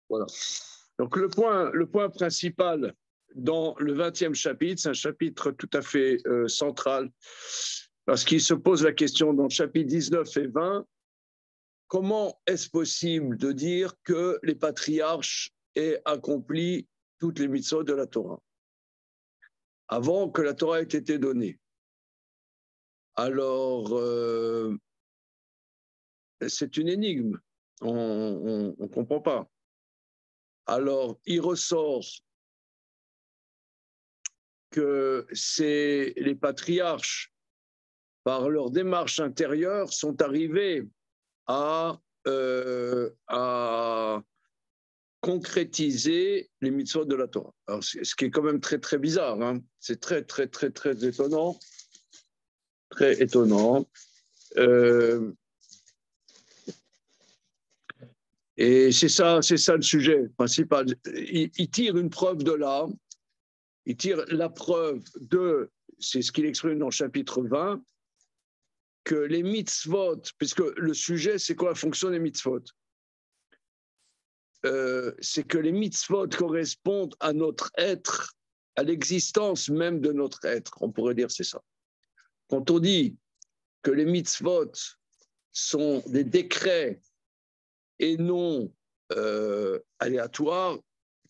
Voilà. Donc le point principal dans le 20e chapitre, c'est un chapitre tout à fait central, parce qu'il se pose la question dans le chapitre 19 et 20, comment est-ce possible de dire que les patriarches aient accompli toutes les mitzvot de la Torah avant que la Torah ait été donnée? Alors, c'est une énigme, on ne comprend pas. Alors, il ressort que c'est les patriarches, par leur démarche intérieure, sont arrivés à concrétiser les mitzvot de la Torah. Alors, ce qui est quand même très, très bizarre, hein. C'est très, très, très, très étonnant. Très étonnant. Et c'est ça le sujet principal. Il tire une preuve de là. Il tire la preuve de, c'est ce qu'il exprime dans le chapitre 20, que les mitzvot, puisque le sujet, c'est quoi la fonction des mitzvot? C'est que les mitzvot correspondent à notre être, à l'existence même de notre être. On pourrait dire c'est ça. Quand on dit que les mitzvot sont des décrets et non aléatoires,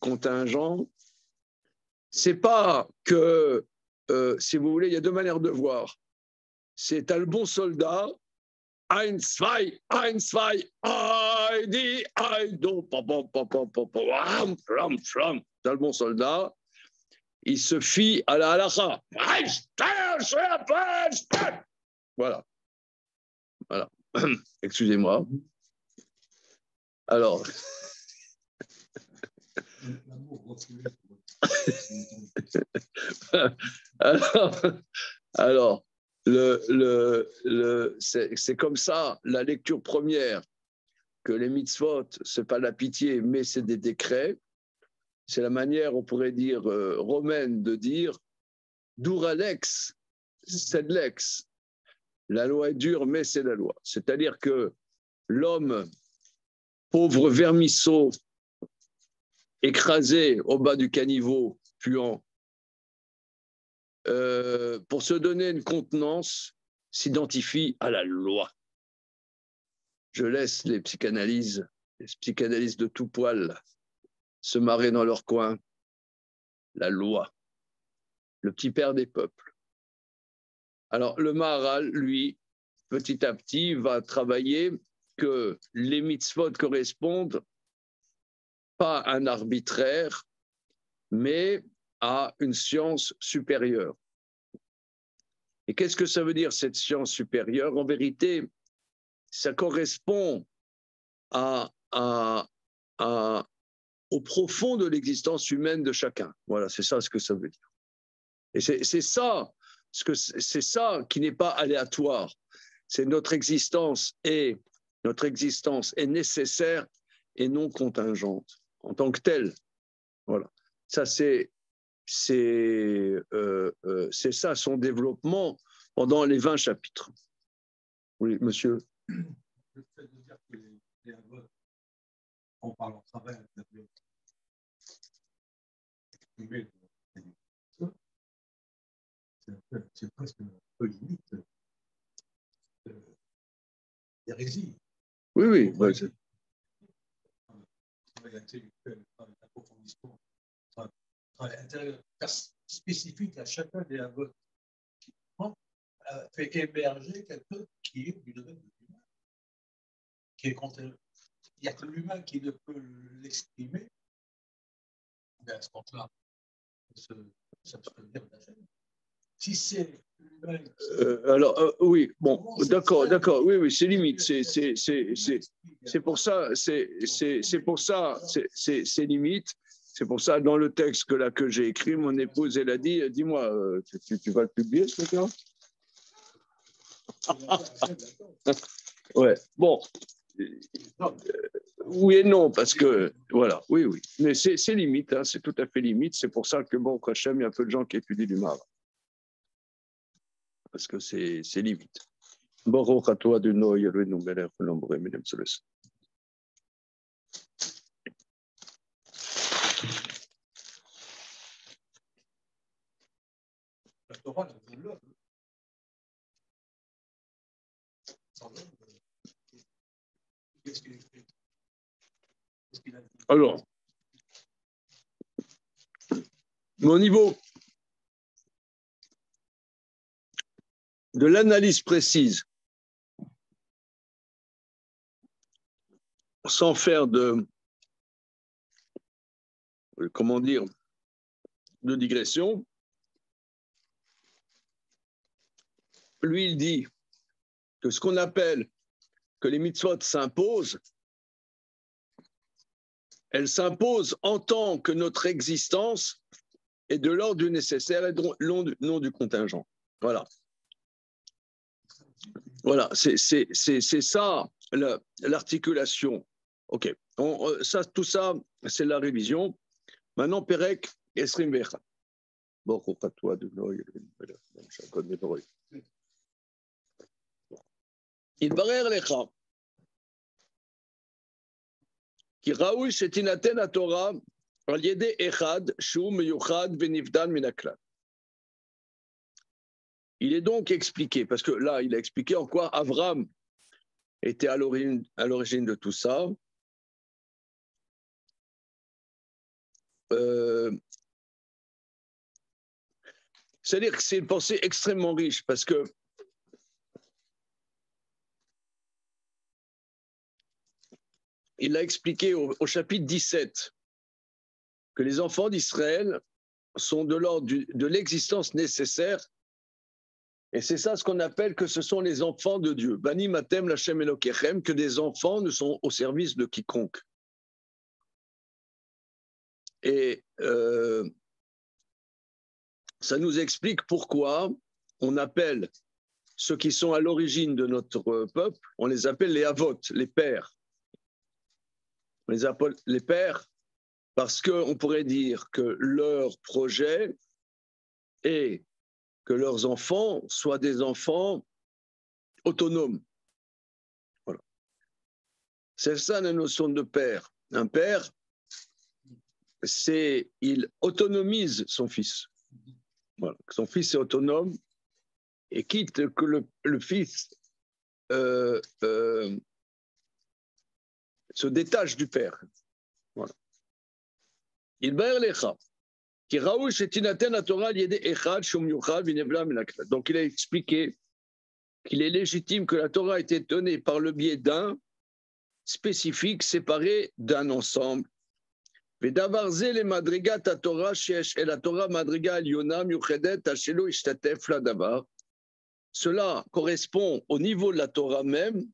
contingents, c'est pas que, si vous voulez, il y a deux manières de voir. C'est un bon soldat, ein, zwei, Heidi, Heido, c'est un bon soldat, il se fie à la halakha. Voilà. Voilà. Excusez-moi. Alors. alors c'est comme ça la lecture première, que les mitzvot, ce n'est pas la pitié, mais c'est des décrets. C'est la manière, on pourrait dire, romaine de dire dur lex, sed lex. La loi est dure, mais c'est la loi. C'est-à-dire que l'homme, pauvre vermisseau, écrasé au bas du caniveau, puant, pour se donner une contenance, s'identifie à la loi. Je laisse les psychanalystes de tout poil se marrer dans leur coin. La loi, le petit père des peuples. Alors le Maharal, lui, petit à petit, va travailler que les mitzvot correspondent pas à un arbitraire, mais à une science supérieure. Et qu'est-ce que ça veut dire, cette science supérieure? En vérité, ça correspond au profond de l'existence humaine de chacun. Voilà, c'est ça ce que ça veut dire. Et c'est ça qui n'est pas aléatoire. C'est notre existence est nécessaire et non contingente en tant que telle. Voilà. Ça, c'est ça son développement pendant les 20 chapitres. Oui, monsieur. Le fait de dire que les avots, on parle en travail avec la c'est presque un peu limite d'hérésie. Oui, oui. Ouais, c'est... Travail intellectuel, travail d'approfondissement, travail intérieur spécifique à chacun des avots qui fait émerger quelqu'un qui est du domaine de l'humain, qui est contre. Il n'y a que l'humain qui ne peut l'exprimer. Mais à ce compte-là, ça peut dire d'achèver. Si c'est l'humain. oui, bon, d'accord, oui, c'est limite. C'est pour ça, c'est limite. C'est pour ça, dans le texte que j'ai écrit, mon épouse, elle a dit, dis-moi, tu vas le publier, ce truc-là? Ouais, bon. Oui et non, parce que, voilà, oui. Mais c'est limite, hein, c'est tout à fait limite. C'est pour ça que, bon, Hachem, il y a peu de gens qui étudient du Maharal. Parce que c'est limite. Baruch atah Adonai Eloheinu melech haolam Torah ne veut l'homme. Sans l'homme, qu'est-ce qu'il fait? Qu'est-ce qu'il a dit? Alors, au niveau de l'analyse précise, sans faire de, comment dire, de digression, lui, il dit que ce qu'on appelle que les mitzvot s'imposent, elles s'imposent en tant que notre existence est de l'ordre du nécessaire et non du contingent. Voilà. Voilà, c'est ça l'articulation. OK. Tout ça, c'est la révision. Maintenant, Perek, Esrim Vecha. Bon, à toi de il barer lecha. Ki raoui shetinaten haTorah al yedei echad shu meyuchad venivdal min haklal. Il est donc expliqué, parce que là, il a expliqué en quoi Avram était à l'origine de tout ça. C'est-à-dire que c'est une pensée extrêmement riche, parce que il a expliqué au chapitre 17 que les enfants d'Israël sont de l'ordre de l'existence nécessaire. Et c'est ça ce qu'on appelle que ce sont les enfants de Dieu. Bani matem lachem elokechem, que des enfants ne sont au service de quiconque. Et ça nous explique pourquoi on appelle ceux qui sont à l'origine de notre peuple, on les appelle les avot, les pères. On les appelle les pères parce qu'on pourrait dire que leur projet est que leurs enfants soient des enfants autonomes. Voilà. C'est ça la notion de père. Un père, il autonomise son fils. Voilà. Son fils est autonome et quitte que le fils se détache du père. Voilà. Il lecha. Donc il a expliqué qu'il est légitime que la Torah ait été donnée par le biais d'un spécifique séparé d'un ensemble. Cela correspond au niveau de la Torah même,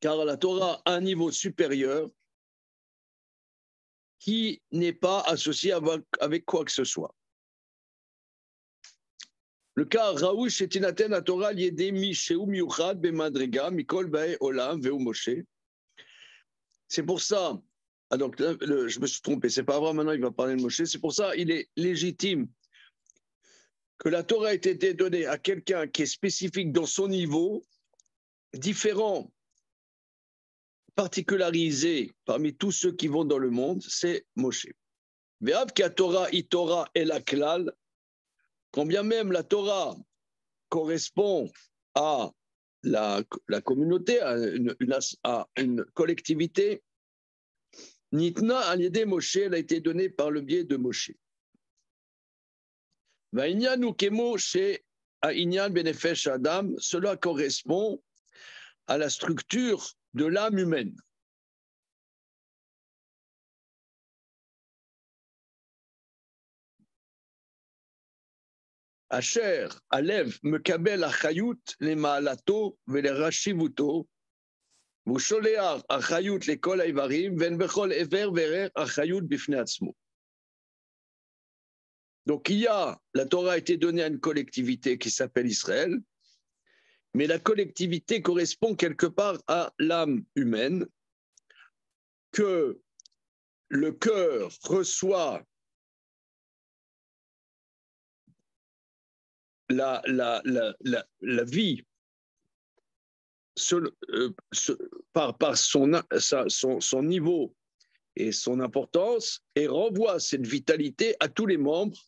car la Torah a un niveau supérieur qui n'est pas associé avec quoi que ce soit. Le cas Raoui Shetinaten à Torah Liede Misheu Miuchad Bemadriga Mikol Bae Olam Veu Moshe. C'est pour ça, donc je me suis trompé, c'est pas vrai, maintenant il va parler de Moshe, c'est pour ça il est légitime que la Torah ait été donnée à quelqu'un qui est spécifique dans son niveau, différent, particularisé parmi tous ceux qui vont dans le monde, c'est Moshe. Ve'av ki Torah i Torah el haklal, quand bien même la Torah correspond à la communauté, à une collectivité, Nitna al-Yedei Moshe, elle a été donnée par le biais de Moshe. Va'inyan kemo chez Inyan benefesh Adam, cela correspond à la structure de l'âme humaine. Asher, Alev, Mekabel, Achayut, les Maalato, les Rashivuto, Vusholear, Achayut, les Kol Aivarim, Ven Bechol Ever, Verer, Achayut, Bifneatzmo. Donc la Torah a été donnée à une collectivité qui s'appelle Israël, mais la collectivité correspond quelque part à l'âme humaine que le cœur reçoit la vie par son niveau et son importance et renvoie cette vitalité à tous les membres,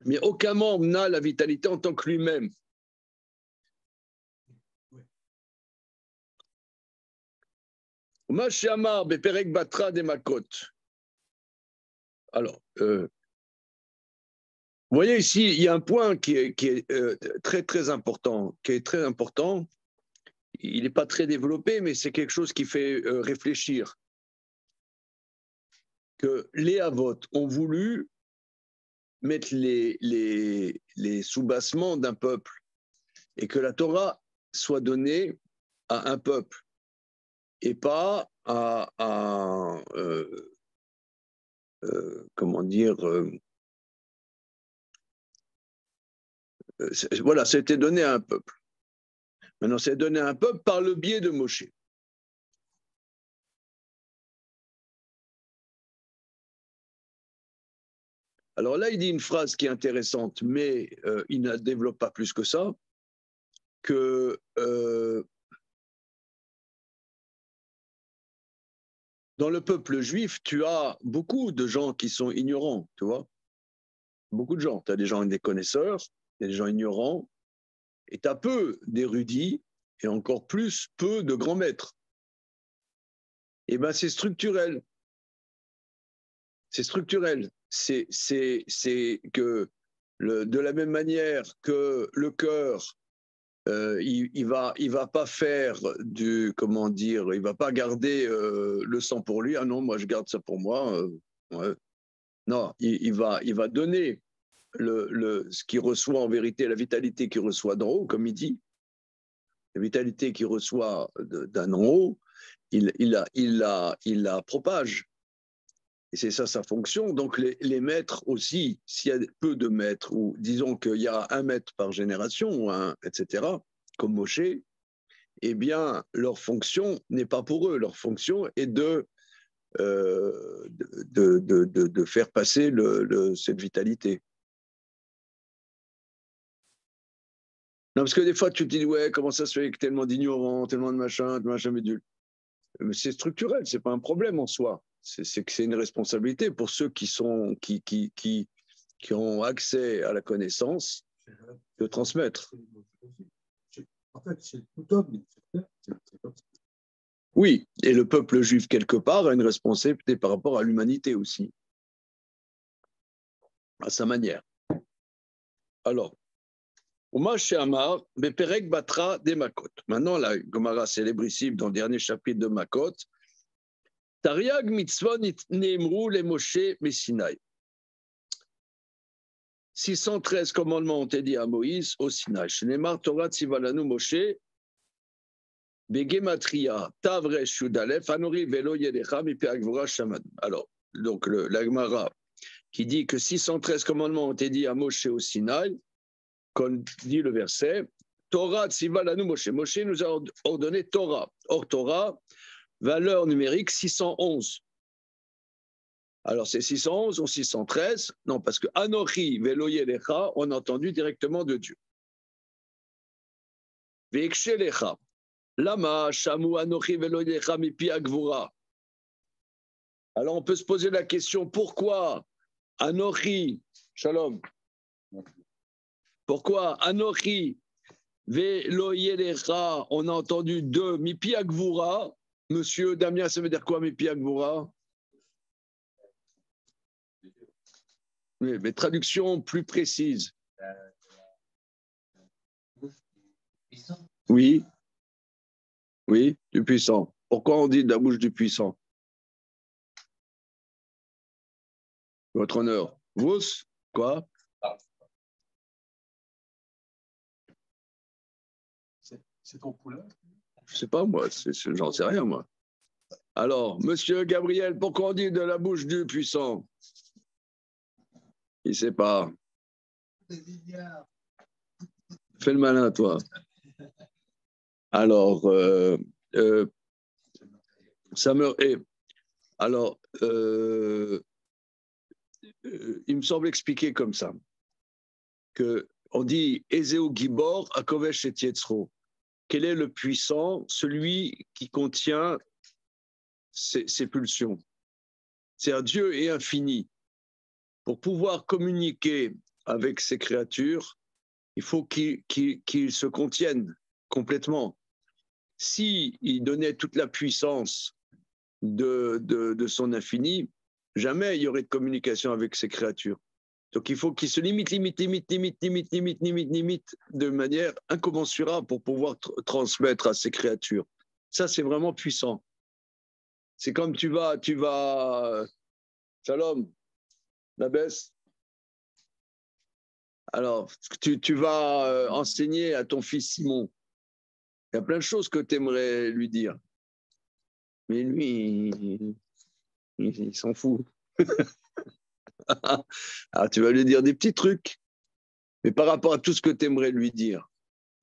mais aucun membre n'a la vitalité en tant que lui-même. Alors, vous voyez ici, il y a un point qui est très très important, Il n'est pas très développé, mais c'est quelque chose qui fait réfléchir. Que les Havot ont voulu mettre les soubassements d'un peuple et que la Torah soit donnée à un peuple et pas à comment dire, voilà, c'était donné à un peuple. Maintenant, c'est donné à un peuple par le biais de Moshe. Alors là, il dit une phrase qui est intéressante, mais il ne développe pas plus que ça, que dans le peuple juif, tu as beaucoup de gens qui sont ignorants, tu vois. Beaucoup de gens. Tu as des gens, des connaisseurs, il y a des gens ignorants, et tu as peu d'érudits, et encore plus peu de grands maîtres. Eh bien, c'est structurel. C'est structurel. C'est que de la même manière que le cœur, il va pas faire comment dire, il va pas garder le sang pour lui. Ah non, moi je garde ça pour moi. Ouais. Non, il va donner ce qu'il reçoit en vérité, la vitalité qu'il reçoit d'en haut, comme il dit. La vitalité qu'il reçoit d'en haut, il la propage. Et c'est ça sa fonction. Donc les maîtres aussi, s'il y a peu de maîtres, ou disons qu'il y a un maître par génération, etc., comme Moshe, eh bien, leur fonction n'est pas pour eux. Leur fonction est de faire passer cette vitalité. Non, parce que des fois, tu te dis, ouais, comment ça se fait que tellement d'ignorants, tellement de machin bidule. Mais c'est structurel, c'est pas un problème en soi. C'est que c'est une responsabilité pour ceux qui ont accès à la connaissance de transmettre. En fait, c'est tout homme. Oui, et le peuple juif, quelque part, a une responsabilité par rapport à l'humanité aussi, à sa manière. Alors, Maintenant, la Gemara célébrissime dans le dernier chapitre de Makot, Tariag mitzvot neemru le Moshe Messinaï. 613 commandements ont été dit à Moïse au Sinaï. Shneimar Torah tzivalanu Moshe begematria tavresh yudalef anori velo yedecha mipe agvura shaman. Alors, donc la Gemara qui dit que 613 commandements ont été dit à Moshe au Sinaï, comme dit le verset, Torah tzivalanu Moshe. Moshe nous a ordonné Torah. Or, Torah, valeur numérique 611. Alors, c'est 611 ou 613? Non, parce que Anochi velo yelecha, on a entendu directement de Dieu. Veikshelecha, lama shamu Anochi velo yelecha mipi agvura. Alors, on peut se poser la question, pourquoi Anochi, shalom, pourquoi Anochi velo yelecha, on a entendu de mipi agvura? Monsieur Damien, ça veut dire quoi, mipi agvura? Oui, mais traduction plus précise. Oui, oui, du puissant. Pourquoi on dit de la bouche du puissant? Votre honneur. Vous, quoi? C'est ton poulain? Je sais pas, moi, j'en sais rien, moi. Alors, monsieur Gabriel, pourquoi on dit de la bouche du puissant? Il sait pas. Fais le malin, toi. Alors, ça me. Alors, il me semble expliquer comme ça que on dit Ezeo Gibor Akovesh et Tietzro. Quel est le puissant? Celui qui contient ses pulsions. C'est-à-dire Dieu est infini. Pour pouvoir communiquer avec ces créatures, il faut qu'il se contienne complètement. S'il donnait toute la puissance de son infini, jamais il y aurait de communication avec ces créatures. Donc il faut qu'il se limite de manière incommensurable pour pouvoir transmettre à ces créatures. Ça, c'est vraiment puissant. C'est comme tu vas, Shalom, la baisse. Alors, tu vas enseigner à ton fils Simon. Il y a plein de choses que tu aimerais lui dire. Mais lui, il s'en fout. Alors, tu vas lui dire des petits trucs. Mais par rapport à tout ce que tu aimerais lui dire,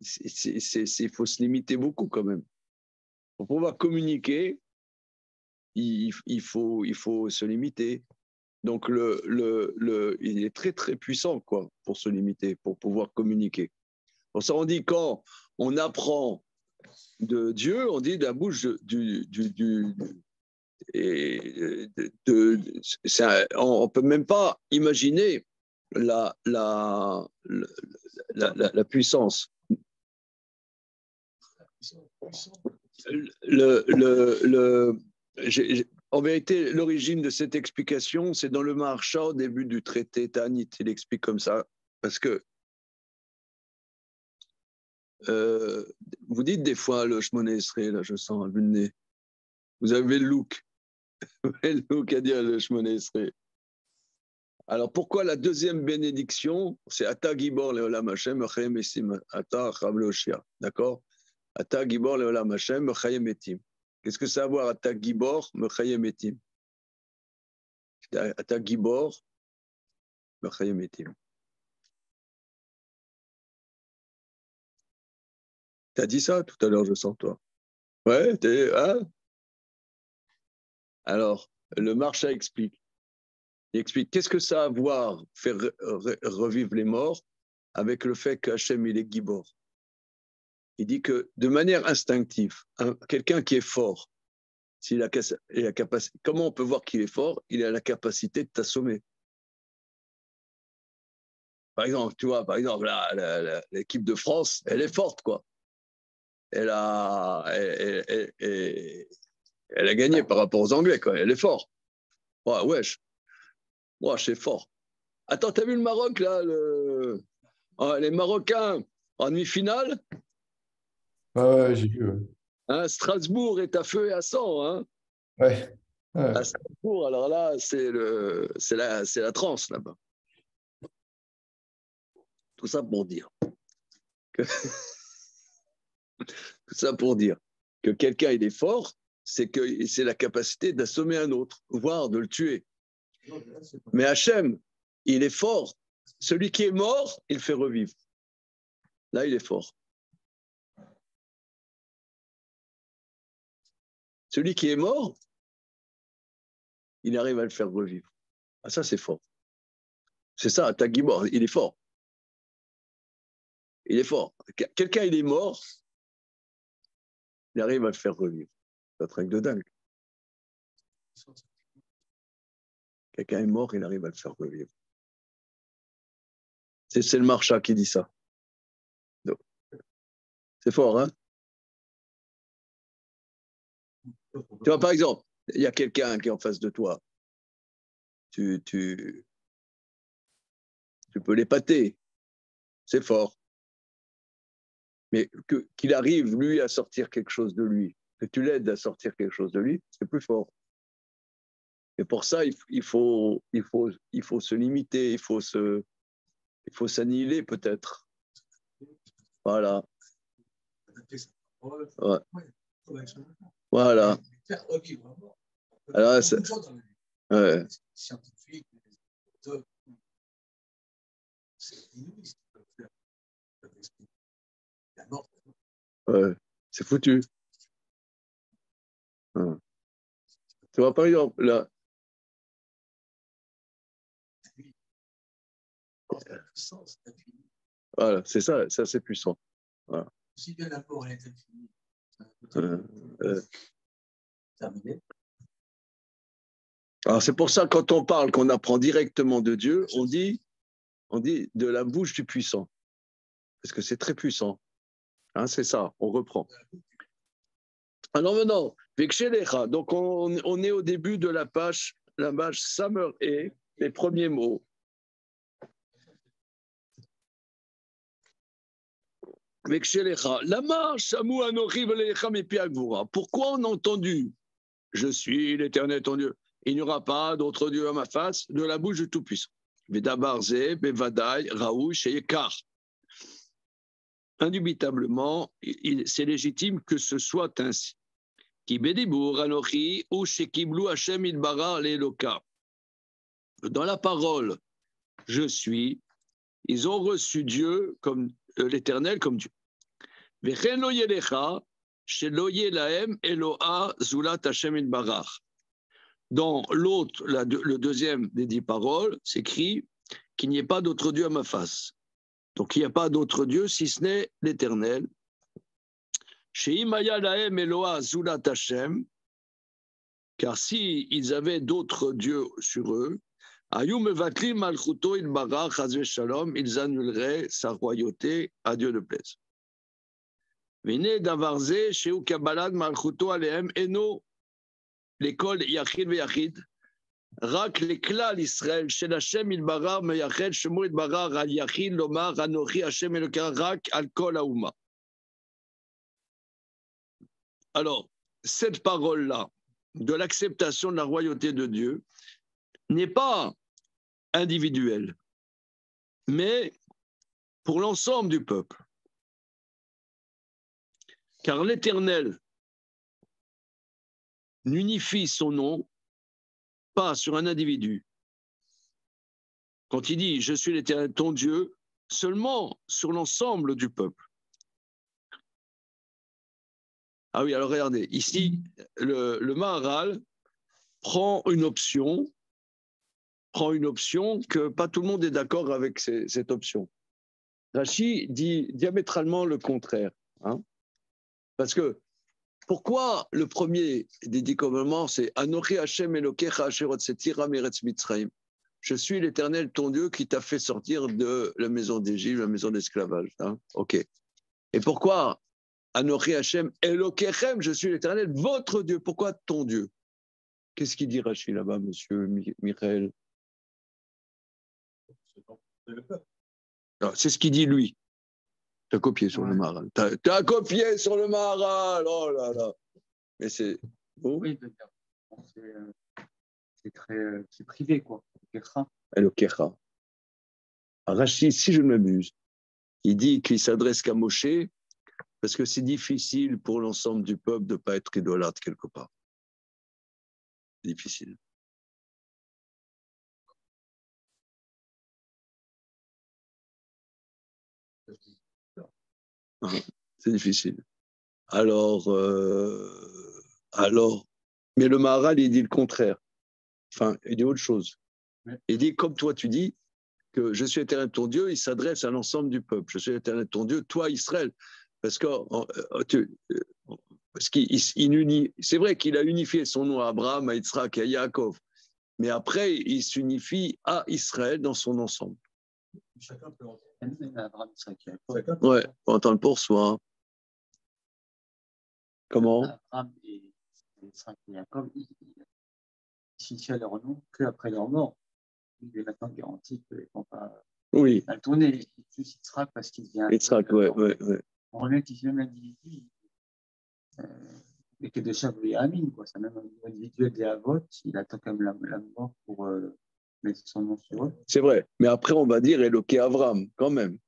il faut se limiter beaucoup quand même. Pour pouvoir communiquer, il faut se limiter. Donc, il est très, très puissant pour se limiter, pour pouvoir communiquer. Pour ça, on dit quand on apprend de Dieu, on dit de la bouche on ne peut même pas imaginer la puissance. En vérité, l'origine de cette explication, c'est dans le Maharsha, au début du traité Ta'anit. Il explique comme ça, parce que vous dites des fois le Shmona Esrei, là, je sens à vue de nez. Vous avez le look. Vous avez le look à dire le Shmona Esrei. Alors pourquoi la deuxième bénédiction, c'est Ata Gibor Leolam Hashem, Mechayem Esim, Ata Chavloshia. D'accord? Ata Gibor Leolam Hashem, Mechayem Etim. Qu'est-ce que ça a à voir Ata Gibor, Mechayem Etim? Ata Gibor, Mechayem Etim. T'as dit ça tout à l'heure, je sens, toi. Ouais, hein? Alors, le Maharsha explique. Il explique qu'est-ce que ça a à voir, faire revivre les morts, avec le fait qu'Hachem, il est Gibor. Il dit que de manière instinctive, quelqu'un qui est fort, s'il a la capacité, comment on peut voir qu'il est fort? Il a la capacité de t'assommer. Par exemple, tu vois, l'équipe de France, elle est forte, quoi. Elle a gagné par rapport aux Anglais, quoi. Elle est forte. Ouais, wesh. Moi, c'est fort. Attends, t'as vu le Maroc, là, les Marocains en demi-finale? Ouais, j'ai vu. Hein, Strasbourg est à feu et à sang. Hein. Ouais. À Strasbourg, alors là, c'est la transe là-bas. Tout ça pour dire que, tout ça pour dire que quelqu'un il est fort, c'est la capacité d'assommer un autre, voire de le tuer. Mais Hachem, il est fort. Celui qui est mort, il fait revivre. Là, il est fort. Celui qui est mort, il arrive à le faire revivre. Ah, ça, c'est fort. C'est ça, Tagibor, il est fort. Il est fort. Quelqu'un, il est mort, il arrive à le faire revivre. C'est un truc de dingue. Quelqu'un est mort, il arrive à le faire revivre. C'est le Maharsha qui dit ça. Donc, c'est fort, hein? Tu vois, par exemple, il y a quelqu'un qui est en face de toi. Tu peux l'épater. C'est fort. Mais qu'il arrive, lui, à sortir quelque chose de lui, que tu l'aides à sortir quelque chose de lui, c'est plus fort. Et pour ça, il faut se limiter, il faut s'annihiler peut-être. Voilà. Ouais. Voilà. Alors, ouais. Ouais. C'est foutu. Ouais. Tu vois, par exemple, là. Voilà, c'est ça, c'est puissant. Voilà. Si bien la mort est infinie, terminé. Alors c'est pour ça, quand on parle, qu'on apprend directement de Dieu, on dit de la bouche du puissant. Parce que c'est très puissant. Hein, c'est ça, on reprend. Alors maintenant, donc on est au début de la page Samer et les premiers mots. Pourquoi on a entendu je suis l'Éternel ton Dieu, il n'y aura pas d'autre Dieu à ma face de la bouche du Tout-Puissant. Indubitablement, c'est légitime que ce soit ainsi. Dans la parole, je suis, ils ont reçu Dieu comme l'Éternel comme Dieu. Dans l'autre, le deuxième des 10 paroles, c'est écrit qu'il n'y ait pas d'autre Dieu à ma face. Donc il n'y a pas d'autre Dieu si ce n'est l'Éternel. Car si ils avaient d'autres dieux sur eux, ils annuleraient sa royauté, à Dieu ne plaise. L'école Yachid Veyachid, Rak l'éclat Israël, chez Hashem il bara meyached shemo il bara al Yachid lomar anochi Hashem Eloka rak al kol haouma. Alors, cette parole-là, de l'acceptation de la royauté de Dieu, n'est pas individuelle, mais pour l'ensemble du peuple. Car l'Éternel n'unifie son nom pas sur un individu. Quand il dit « Je suis l'Éternel, ton Dieu », seulement sur l'ensemble du peuple. Ah oui, alors regardez, ici, le Maharal prend une option que pas tout le monde est d'accord avec cette option. Rashi dit diamétralement le contraire. Hein, parce que pourquoi le premier des 10 commandements, c'est Anochi Hashem Elokecha Asher Hotzeticha Meretz Mitzrayim. Je suis l'Éternel, ton Dieu, qui t'a fait sortir de la maison d'Égypte, la maison d'esclavage. Hein, ok. Et pourquoi Anochi Hashem Elokechem, je suis l'Éternel, votre Dieu. Pourquoi ton Dieu? Qu'est-ce qu'il dit Rashi là-bas, monsieur Michael? C'est ce qu'il dit lui. Tu as copié sur le Maharal. Tu as copié sur le Maharal. Oh là là. Mais c'est. Oh. Oui, c'est privé, quoi. Le Kecha. Rashi, si je ne m'abuse, il dit qu'il s'adresse qu'à Moshe parce que c'est difficile pour l'ensemble du peuple de ne pas être idolâtre quelque part. C'est difficile. C'est difficile. Alors, mais le Maharal, il dit le contraire. Enfin, il dit autre chose. Il dit, comme toi, tu dis que je suis l'Éternel ton Dieu, il s'adresse à l'ensemble du peuple. Je suis l'Éternel ton Dieu, toi, Israël. Parce qu'il unit, c'est vrai qu'il a unifié son nom à Abraham, à Yitzhak et à Yaakov. Mais après, il s'unifie à Israël dans son ensemble. Chacun peut entendre. Ouais, on entend le poursoir. Comment? Abraham et Yitzhak et Yaakov, ils s'initient leur nom qu'après leur mort. Il est maintenant garanti qu'ils ne vont pas mal tourner. Juste Yitzhak parce qu'il vient. Yitzhak, ouais. On revient qu'ici, même l'individu, et que de chaque Amin, quoi. C'est même un niveau individuel des Avot, il attend quand même la mort pour mettre son nom sur eux. C'est vrai. Mais après, on va dire Eloké Avram, quand même.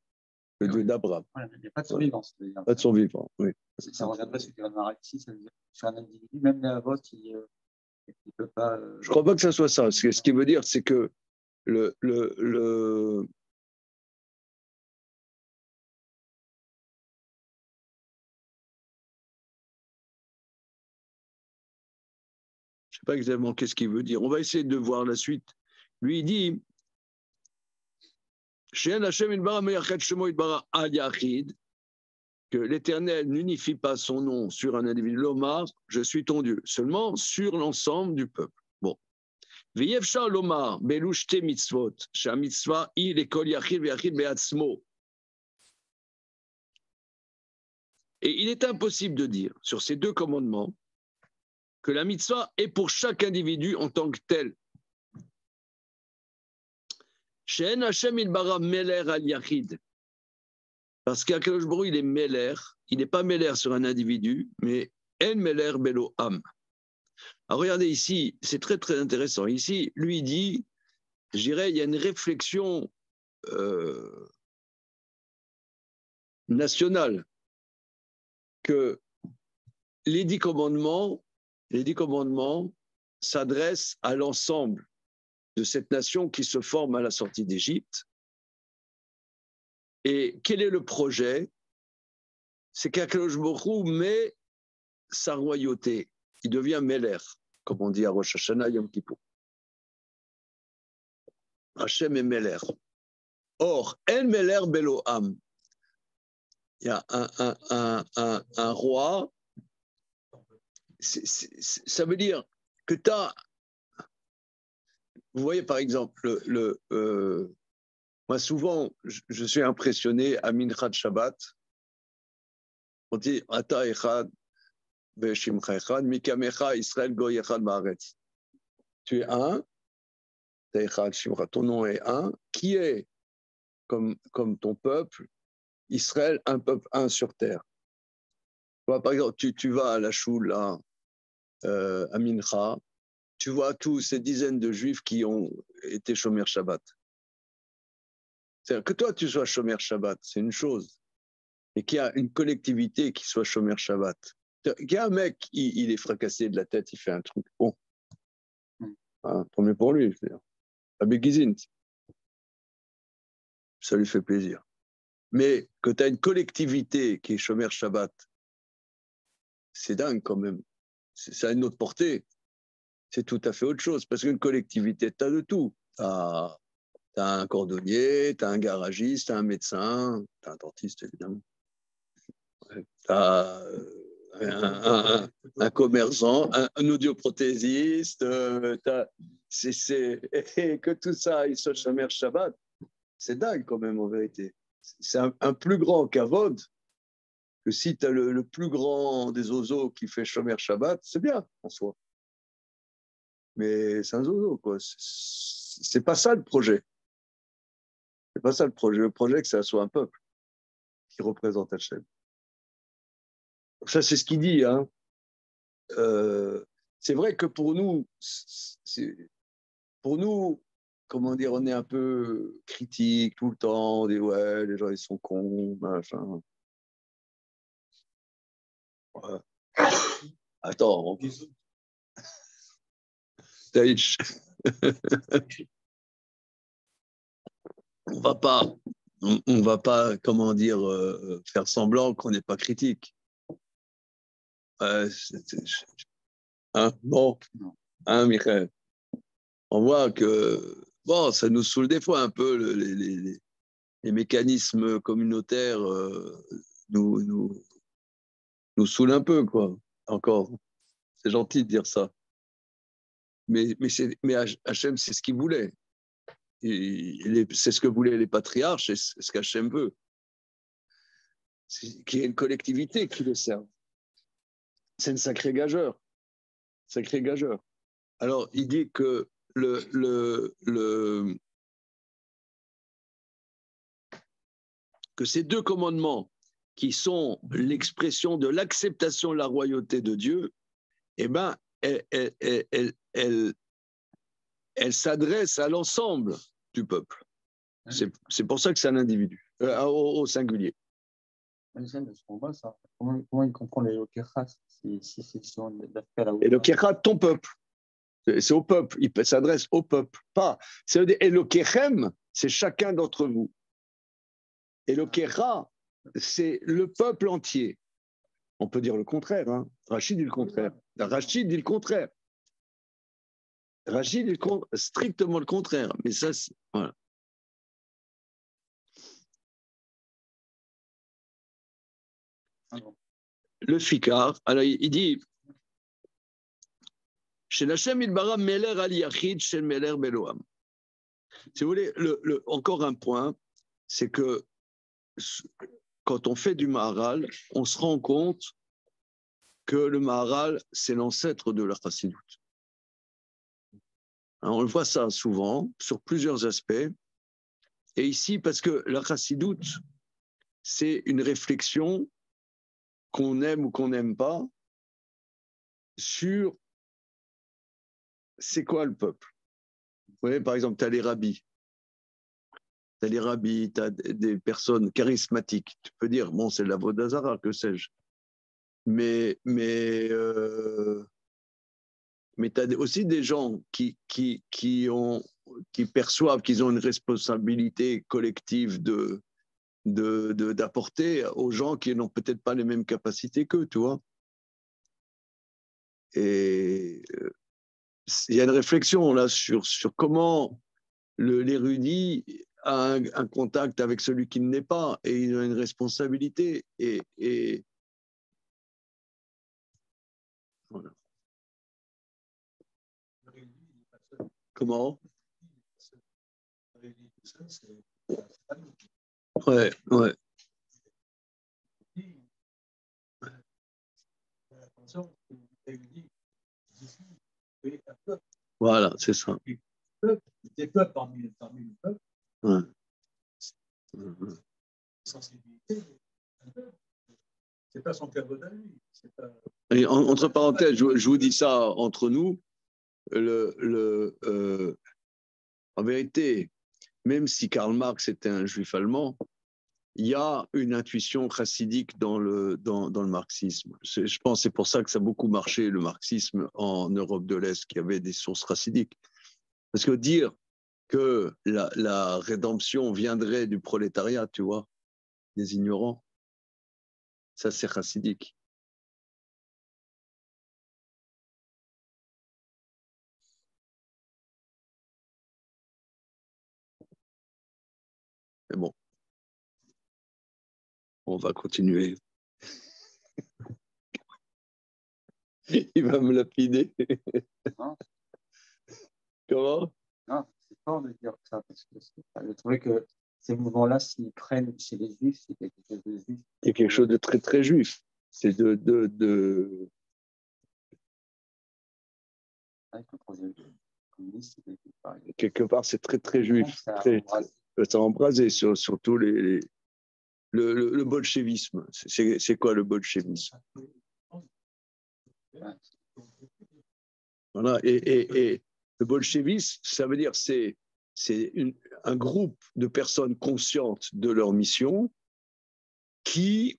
Le Dieu d'Abraham. Voilà, il n'y a pas de son vivant. Pas de son vivant, oui. Ça reviendrait sur le Maharal ici, ça veut dire que sur un individu, même les Avot, il ne peut pas. Je ne crois pas que ça soit ça. Ce qui veut dire, c'est que le je ne sais pas exactement qu'est-ce qu'il veut dire. On va essayer de voir la suite. Lui, il dit que l'Éternel n'unifie pas son nom sur un individu. L'Omar, je suis ton Dieu, seulement sur l'ensemble du peuple. Bon. Ve'yefshar lomar belu shte mitzvot, שהמצווה היא לכל יחיד ויחיד בעצמו. Et il est impossible de dire sur ces deux commandements que la mitzvah est pour chaque individu en tant que tel. She'en Hashem il bara meler al yachid. Parce qu'Akadosh Baruch il est meler, il n'est pas meler sur un individu, mais en meler belo am. Alors regardez ici, c'est très très intéressant. Ici, lui dit, je dirais, il y a une réflexion nationale que les 10 commandements s'adressent à l'ensemble de cette nation qui se forme à la sortie d'Égypte. Et quel est le projet? C'est qu'Akadosh Baruch Hu met sa royauté. Il devient Meler, comme on dit à Rosh Hashanah, Yom Kippour. Hachem est Meler. Or, En Meler Belo Am. Il y a un roi. Ça veut dire que tu as. Vous voyez, par exemple, moi, souvent, je suis impressionné à Minchat Shabbat. On dit Ata Echad, Beshimcha Echad, Mikamecha Israël Goy Echad Baaretz. Tu es un, Echad Shimcha, ton nom est un, qui est comme ton peuple, Israël, un peuple, un sur terre. Par exemple, tu vas à la choule, là, à Mincha, tu vois tous ces dizaines de juifs qui ont été Shomer Shabbat. C'est-à-dire que toi, tu sois Shomer Shabbat, c'est une chose. Et qu'il y a une collectivité qui soit Shomer Shabbat. Il y a un mec, il est fracassé de la tête, il fait un truc. Bon. Hein, tant mieux pour lui, je veux dire. Abegizint. Ça lui fait plaisir. Mais que tu as une collectivité qui est Shomer Shabbat, c'est dingue quand même. Ça a une autre portée. C'est tout à fait autre chose. Parce qu'une collectivité, tu as de tout. Tu as un cordonnier, tu as un garagiste, tu as un médecin, tu as un dentiste, évidemment. Tu as un commerçant, un audioprothésiste. Et que tout ça, il soit Shomer Shabbat, c'est dingue quand même en vérité. C'est un plus grand kavod que si tu as le plus grand des oiseaux qui fait Shomer Shabbat, c'est bien en soi. Mais c'est un zozo, quoi. C'est pas ça le projet. C'est pas ça le projet. Le projet, c'est que ça soit un peuple qui représente Hachem. Ça, c'est ce qu'il dit. Hein. C'est vrai que pour nous, comment dire, on est un peu critique tout le temps. On dit, ouais, les gens, ils sont cons, machin. Ouais. Attends, on va pas, comment dire, faire semblant qu'on n'est pas critique. Hein, bon, hein, Michael. On voit que bon, ça nous saoule des fois un peu les mécanismes communautaires nous saoulent un peu, quoi. Encore, c'est gentil de dire ça. Mais Hachem, c'est ce qu'il voulait. C'est ce que voulaient les patriarches, c'est ce qu'Hachem veut. Qu'il y ait une collectivité qui le serve. C'est une sacrée gageur. Sacré gageur. Alors, il dit que que ces deux commandements qui sont l'expression de l'acceptation de la royauté de Dieu, eh ben, elles s'adressent à l'ensemble du peuple. C'est pour ça que c'est un individu, au singulier. Et comment il comprend les Lokechas si c'est sur et le Kechat, ton peuple. C'est au peuple. Il s'adresse au peuple. Pas. Et le Kechem, c'est chacun d'entre vous. Et le Kecha, c'est le peuple entier. On peut dire le contraire. Hein. Rachid dit le contraire. Rachid dit le contraire. Rachid dit strictement le contraire. Mais ça, voilà. Le Fikar, alors il dit Chez Hashem Ilbara Meler al Yachid, chez Meler Beloam. Si vous voulez, encore un point, c'est que quand on fait du Maharal, on se rend compte que le Maharal, c'est l'ancêtre de la Chassidoute. On le voit ça souvent, sur plusieurs aspects. Et ici, parce que la Chassidoute, c'est une réflexion qu'on aime ou qu'on n'aime pas sur c'est quoi le peuple. Vous voyez, par exemple, tu as les rabbis. Tu as les rabbis, tu as des personnes charismatiques. Tu peux dire, bon, c'est de la Vodazara, que sais-je. Mais tu as aussi des gens qui perçoivent qu'ils ont une responsabilité collective d'apporter aux gens qui n'ont peut-être pas les mêmes capacités qu'eux, tu vois. Et il y a une réflexion là sur comment l'érudit a un contact avec celui qui ne l'est pas, et il a une responsabilité. Et voilà. Comment? Ouais, ouais. Voilà, c'est ça. Des peuples parmi le peuple. Ouais. Sensibilité. C'est pas son caveau à lui. Et entre parenthèses, je vous dis ça entre nous. En vérité, même si Karl Marx était un juif allemand, il y a une intuition chassidique dans le marxisme. Je pense que c'est pour ça que ça a beaucoup marché, le marxisme, en Europe de l'Est, qui avait des sources chassidiques. Parce que dire que la rédemption viendrait du prolétariat, tu vois, des ignorants, ça c'est chassidique. Mais bon, on va continuer. Il va me lapider. Non. Comment? Non, c'est fort de dire ça, parce que je trouvais que ces mouvements-là, s'ils prennent chez les juifs, c'est quelque chose de juif. Il y a quelque chose de très, très juif. C'est Avec le projet communiste, c'est quelque part, c'est très, très juif. Ça a embrasé sur tous le bolchevisme. C'est quoi le bolchevisme? Voilà. Et le bolchevisme, ça veut dire c'est un groupe de personnes conscientes de leur mission qui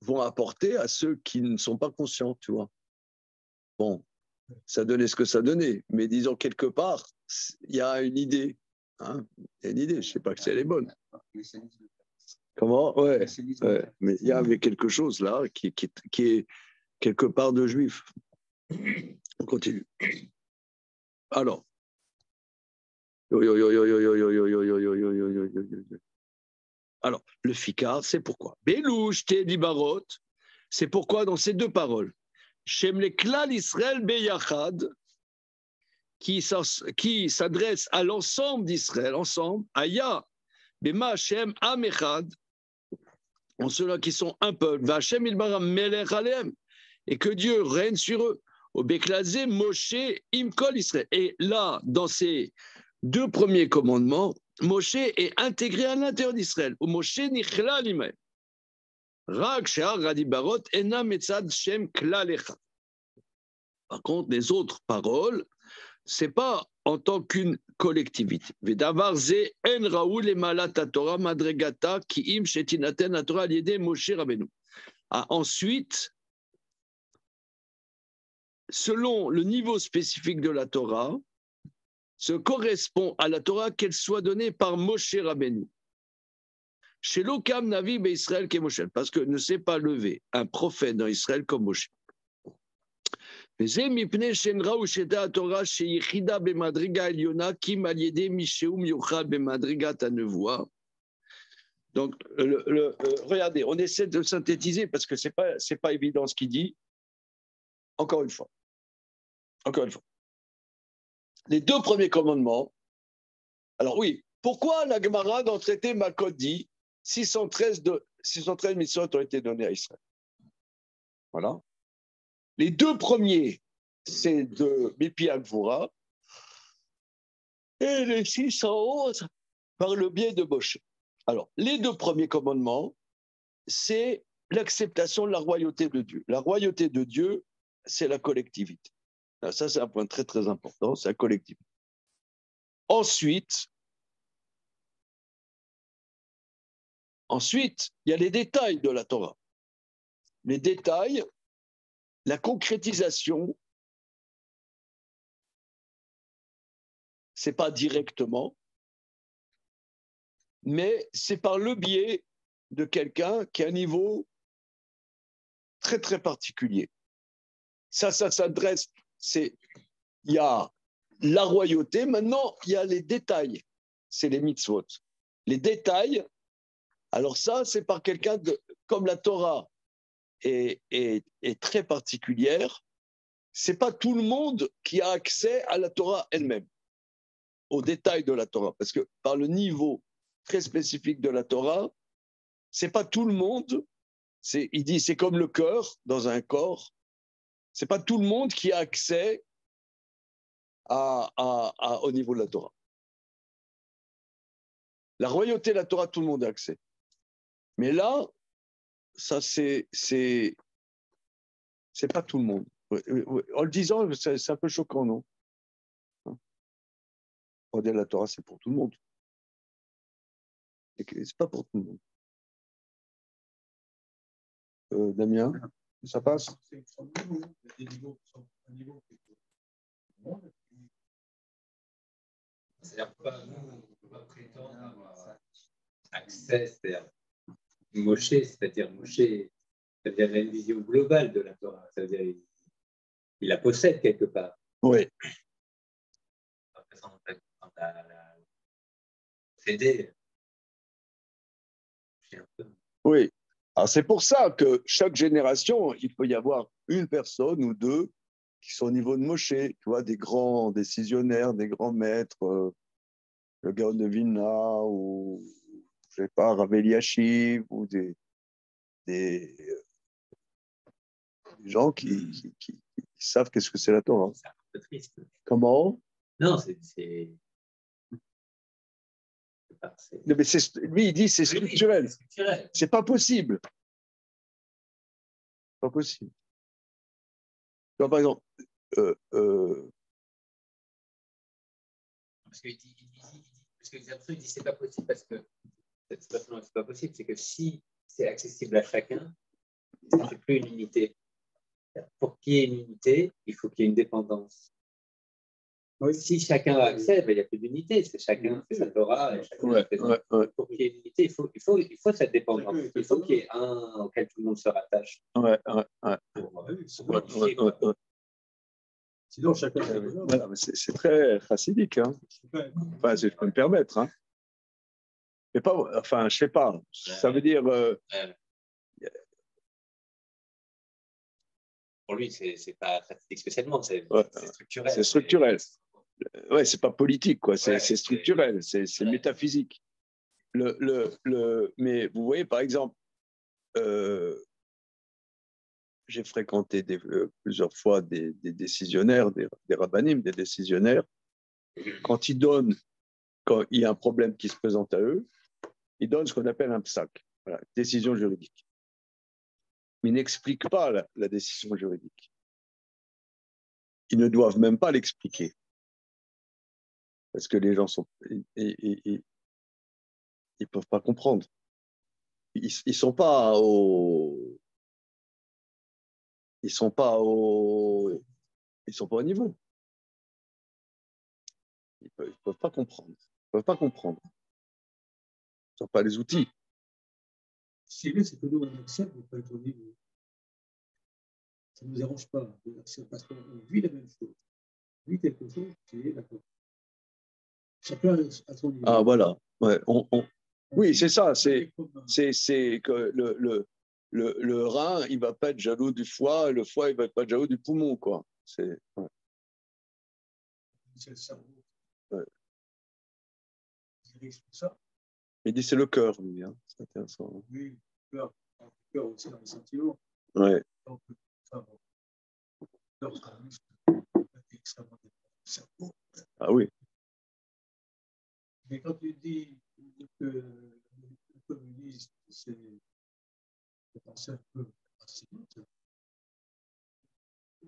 vont apporter à ceux qui ne sont pas conscients, tu vois. Bon, ça donnait ce que ça donnait, mais disons quelque part, il y a une idée. Hein, il y a une idée, je ne sais pas si elle est bonne. Comment? Ouais, mais il y avait quelque chose là qui est quelque part de juif. On continue. Alors. Alors, le fikar, c'est pourquoi. Belouch te dibarot, c'est pourquoi dans ces deux paroles, Shem le klal Israël beyachad, qui s'adresse à l'ensemble d'Israël, ensemble, Aya, Bema Shem Am Echad, en ceux-là qui sont un peuple, Vachem Ilbaram Melech Aleem, et que Dieu règne sur eux. Au Beklazé, Moshe Imkol Israël. Et là, dans ces deux premiers commandements, Moshe est intégré à l'intérieur d'Israël. Ou Moshe Nichla Limael. Rak She'ar Radibarot Ena Metzad Shem Klalecha. Par contre, les autres paroles, c'est pas en tant qu'une collectivité. Vedavar ze en raoul et malat Torah madregata ki im shetinaten Torah liede Moshe Rabbeinu. Ensuite, selon le niveau spécifique de la Torah, ce correspond à la Torah qu'elle soit donnée par Moshe Rabbeinu. Chez l'Okam Navi Israël qui est Moshe, parce que ne s'est pas levé un prophète dans Israël comme Moshe. Donc, regardez, on essaie de synthétiser parce que c'est pas évident ce qu'il dit. Encore une fois, Encore une fois. Les 2 premiers commandements. Alors oui, pourquoi la Gemara dans le traité Makot dit 613 mitzvot ont été donnés à Israël? Voilà. Les 2 premiers, c'est de Mipi Agvura, et les 611 par le biais de Moshe. Alors, les 2 premiers commandements, c'est l'acceptation de la royauté de Dieu. La royauté de Dieu, c'est la collectivité. Alors ça, c'est un point très, très important, c'est la collectivité. Ensuite, il y a les détails de la Torah. Les détails, la concrétisation, ce n'est pas directement, mais c'est par le biais de quelqu'un qui a un niveau très, très particulier. Ça s'adresse, il y a la royauté, maintenant, il y a les détails, c'est les mitzvot. Les détails, alors ça, c'est par quelqu'un comme la Torah est très particulière, ce n'est pas tout le monde qui a accès à la Torah elle-même, aux détails de la Torah, parce que par le niveau très spécifique de la Torah, ce n'est pas tout le monde, il dit c'est comme le cœur dans un corps, ce n'est pas tout le monde qui a accès au niveau de la Torah. La royauté de la Torah, tout le monde a accès. Mais là, ça, c'est pas tout le monde. En le disant, c'est un peu choquant, non? La Torah, c'est pour tout le monde. C'est pas pour tout le monde. Damien, ça passe? C'est-à-dire pas, nous, on ne peut pas prétendre avoir accès, c'est-à-dire Moshe, c'est-à-dire une vision globale de la Torah, c'est-à-dire il la possède quelque part. Oui. CD. Oui. Alors c'est pour ça que chaque génération, il peut y avoir une personne ou 2 qui sont au niveau de Moshe, tu vois, des grands décisionnaires, des grands maîtres, le Gaon de Vilna, ou je ne sais pas, Rav Eliashiv, ou des gens qui savent qu'est-ce que c'est la Torah. C'est un peu triste. Comment? Non, c'est... Mais lui, il dit c'est structurel. Oui, c'est structurel. C'est pas possible. Pas possible. Donc, par exemple, parce que les absolus disent c'est pas possible parce que c'est pas possible, c'est que si c'est accessible à chacun, c'est plus une unité. Pour qu'il y ait une unité, il faut qu'il y ait une dépendance. Oui. Si chacun a accès, il n'y a plus d'unité, c'est chacun fait sa Torah. Pour qu'il y ait une unité, il faut cette dépendance. Il faut qu'il y ait un auquel tout le monde se rattache. Sinon, chacun. C'est très chassidique. Hein. Enfin, si je peux me permettre. Hein. Mais pas, enfin, je sais pas. Ça veut dire. Pour lui, c'est pas chassidique spécialement, c'est structurel. C'est structurel. Ouais, c'est pas politique, quoi. C'est structurel, c'est métaphysique. Mais vous voyez, par exemple, j'ai fréquenté plusieurs fois des décisionnaires, des rabbinim, des décisionnaires. Quand il y a un problème qui se présente à eux, ils donnent ce qu'on appelle un psak, voilà, décision juridique. Mais ils n'expliquent pas la décision juridique. Ils ne doivent même pas l'expliquer. Parce que les gens ils peuvent pas comprendre. Ils sont pas au niveau. Ils peuvent pas comprendre. Ils peuvent pas comprendre. Ils n'ont pas les outils. C'est bien, c'est que nous, on accepte de ne pas être au niveau. Ça ne nous dérange pas de l'accepter parce qu'on vit la même chose. On vit quelque chose qui est d'accord. Chacun à son niveau. Ah, voilà. Ouais, oui, c'est ça. C'est que le rein, il ne va pas être jaloux du foie, et le foie, il ne va pas être jaloux du poumon, quoi. Ouais. c'est le cerveau. Ouais. Il dirige tout ça. Il dit c'est le cœur, lui. Hein. C'est intéressant. Oui, le cœur aussi dans les sentiments. Ouais. Donc, enfin, bon, le cœur, c'est un muscle extrêmement dépendant du cerveau. Ah oui. Mais quand tu dis que le communisme, c'est penser un peu raciste,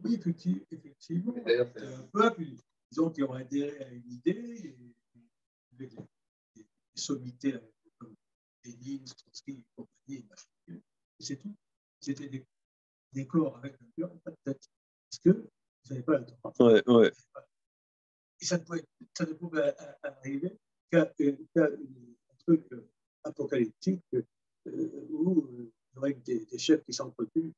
oui, effectivement, un peu, disons qu'ils ont adhéré à une idée, avec des sommités comme Lénine, Trotsky et compagnie, c'est tout. C'était des corps avec un cœur, pas de tête. Parce que vous n'avez pas le temps. Ouais, ouais. Et ça ne pouvait arriver qu'à un truc apocalyptique où il y aurait des chefs qui s'entretuent.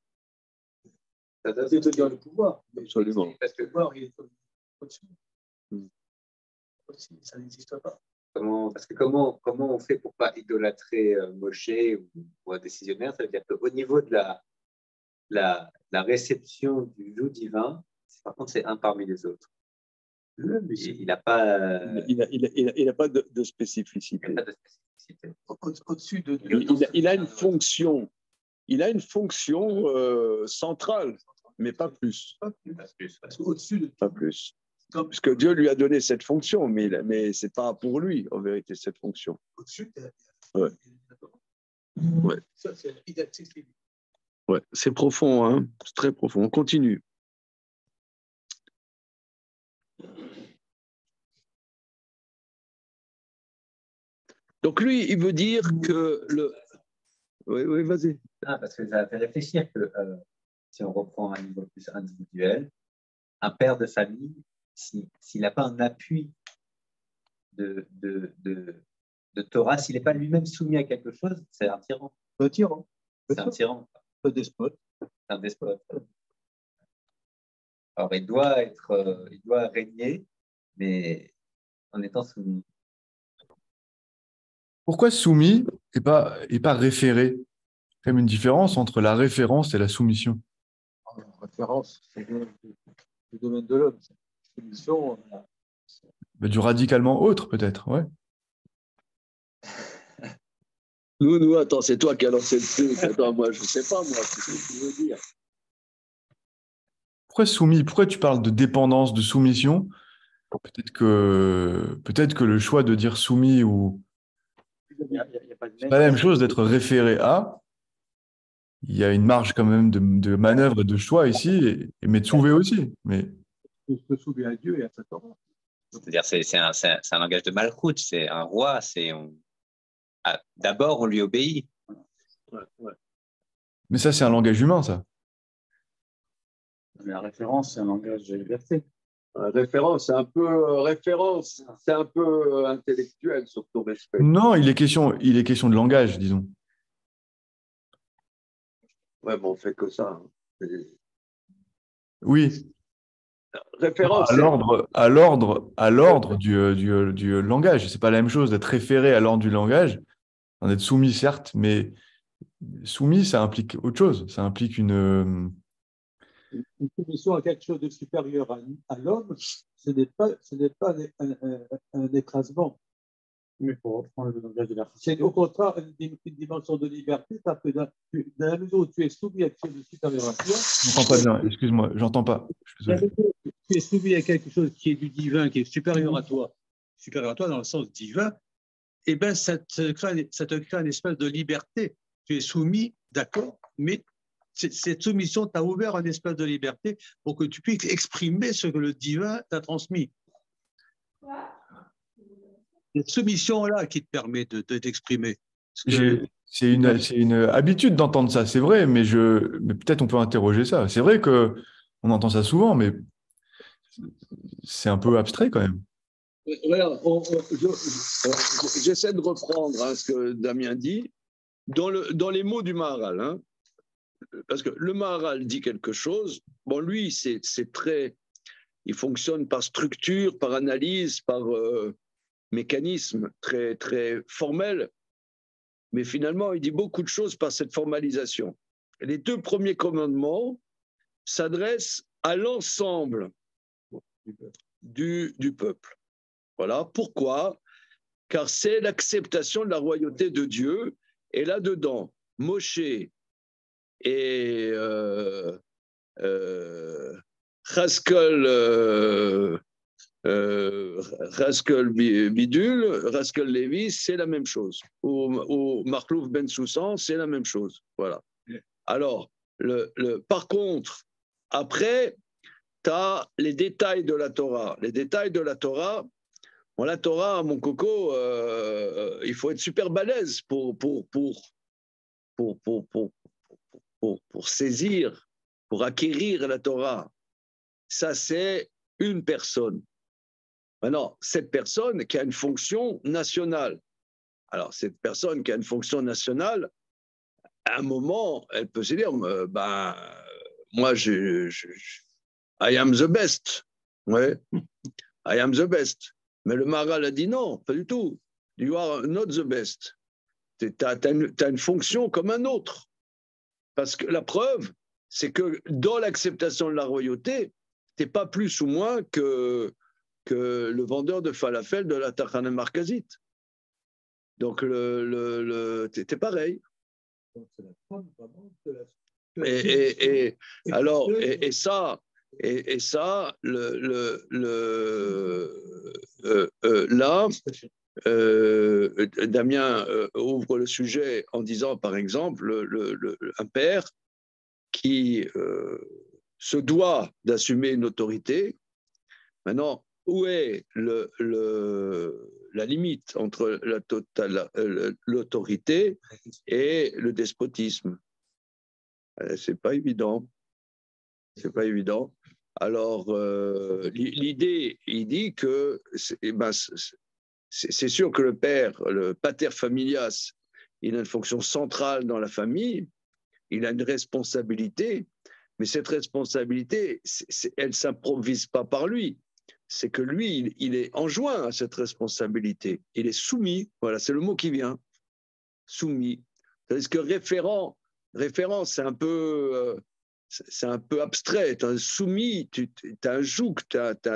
C'est de dire le pouvoir. Absolument. Parce que le pouvoir, il est au-dessus. Ça n'existe pas. Parce que comment on fait pour ne pas idolâtrer Moshe ou un décisionnaire? Ça veut dire qu'au niveau de la réception du joug divin, par contre, c'est un parmi les autres. Il n'a pas. Il n'a pas de spécificité. Il n'a pas de spécificité. Au-dessus de. Il a une fonction. Il a une fonction centrale, mais pas plus. Pas plus. Au-dessus de. Pas plus. Parce que Dieu lui a donné cette fonction, mais ce n'est pas pour lui, en vérité, cette fonction. Au-dessus de. Ouais. Ouais. Ça, c'est inaccessible. Ouais, c'est profond, hein. C'est très profond. On continue. Donc lui, il veut dire que le... Oui, vas-y. Parce que ça a fait réfléchir que si on reprend un niveau plus individuel, un père de famille, s'il n'a pas un appui de Torah, s'il n'est pas lui-même soumis à quelque chose, c'est un tyran. Un tyran. C'est un tyran. Un despote. Un despote. Alors, il doit régner, mais en étant soumis. Pourquoi soumis et pas référé? Il y a quand même une différence entre la référence et la soumission. La référence, c'est du domaine de l'homme. Soumission. Du radicalement autre, peut-être, ouais. Nous, attends, c'est toi qui as lancé le truc. Attends, moi, je ne sais pas, moi, c'est ce que tu veux dire. Pourquoi soumis? Pourquoi tu parles de dépendance, de soumission? Peut-être que le choix de dire soumis ou... C'est pas la même chose d'être référé à. Il y a une marge quand même de manœuvre et de choix ici, mais de souver aussi. Mais... On se souvient à Dieu et à sa Torah. C'est-à-dire, c'est un langage de malchoute, c'est un roi, d'abord on lui obéit. Ouais. Mais ça, c'est un langage humain, ça. La référence, c'est un langage de liberté. Référence, c'est un peu intellectuel sur ton respect. Non, il est question de langage, disons. Ouais, mais on fait que ça. Hein. Oui. Référence. À l'ordre du langage. C'est pas la même chose d'être référé à l'ordre du langage, d'en être soumis, certes, mais soumis, ça implique autre chose. Ça implique une soumission à quelque chose de supérieur à l'homme, ce n'est pas un écrasement. Mais pour reprendre le langage de la c'est au contraire une dimension de liberté, parce que dans la mesure où tu es soumis à quelque chose de supérieur à toi. J'entends pas bien, excuse-moi, j'entends pas. Dans la mesure où tu es soumis à quelque chose qui est du divin, qui est supérieur à toi dans le sens divin, eh bien, ça te crée une espèce de liberté. Tu es soumis, d'accord, mais cette soumission t'a ouvert un espace de liberté pour que tu puisses exprimer ce que le divin t'a transmis. Cette soumission-là qui te permet de t'exprimer. C'est une habitude d'entendre ça, c'est vrai, mais peut-être on peut interroger ça. C'est vrai qu'on entend ça souvent, mais c'est un peu abstrait quand même. Voilà, j'essaie de reprendre ce que Damien dit dans les mots du Maharal. Hein, parce que le Maharal dit quelque chose. Bon, lui, c'est très... Il fonctionne par structure, par analyse, par mécanisme très, très formel. Mais finalement, il dit beaucoup de choses par cette formalisation. Les 2 premiers commandements s'adressent à l'ensemble du peuple. Voilà. Pourquoi? Car c'est l'acceptation de la royauté de Dieu. Et là-dedans, Moshe et Haskell Bidul, Haskell Lévis, c'est la même chose. Ou Marlouf Ben Soussan, c'est la même chose. Voilà. Alors, par contre, après, tu as les détails de la Torah. Les détails de la Torah, bon, la Torah, mon coco, il faut être super balèze pour saisir, pour acquérir la Torah. Ça, c'est une personne. Maintenant, cette personne qui a une fonction nationale. Alors, cette personne qui a une fonction nationale, à un moment, elle peut se dire, moi, I am the best. Ouais, I am the best. Mais le Maharal a dit non, pas du tout. You are not the best. Tu as une fonction comme un autre. Parce que la preuve, c'est que dans l'acceptation de la royauté, tu n'es pas plus ou moins que le vendeur de falafel de la Tachana Markazite. Donc, t'es pareil. Et ça, là, Damien ouvre le sujet en disant, par exemple, un père qui se doit d'assumer une autorité. Maintenant, où est la limite entre l'autorité et le despotisme? C'est pas évident. C'est pas évident. Alors, l'idée, il dit que c'est sûr que le père, le pater familias, il a une fonction centrale dans la famille, il a une responsabilité, mais cette responsabilité, elle ne s'improvise pas par lui. C'est que lui, il est enjoint à cette responsabilité. Il est soumis, voilà, c'est le mot qui vient, soumis. C'est-à-dire que référent, c'est un peu abstrait. Tu as un soumis, tu as un joug,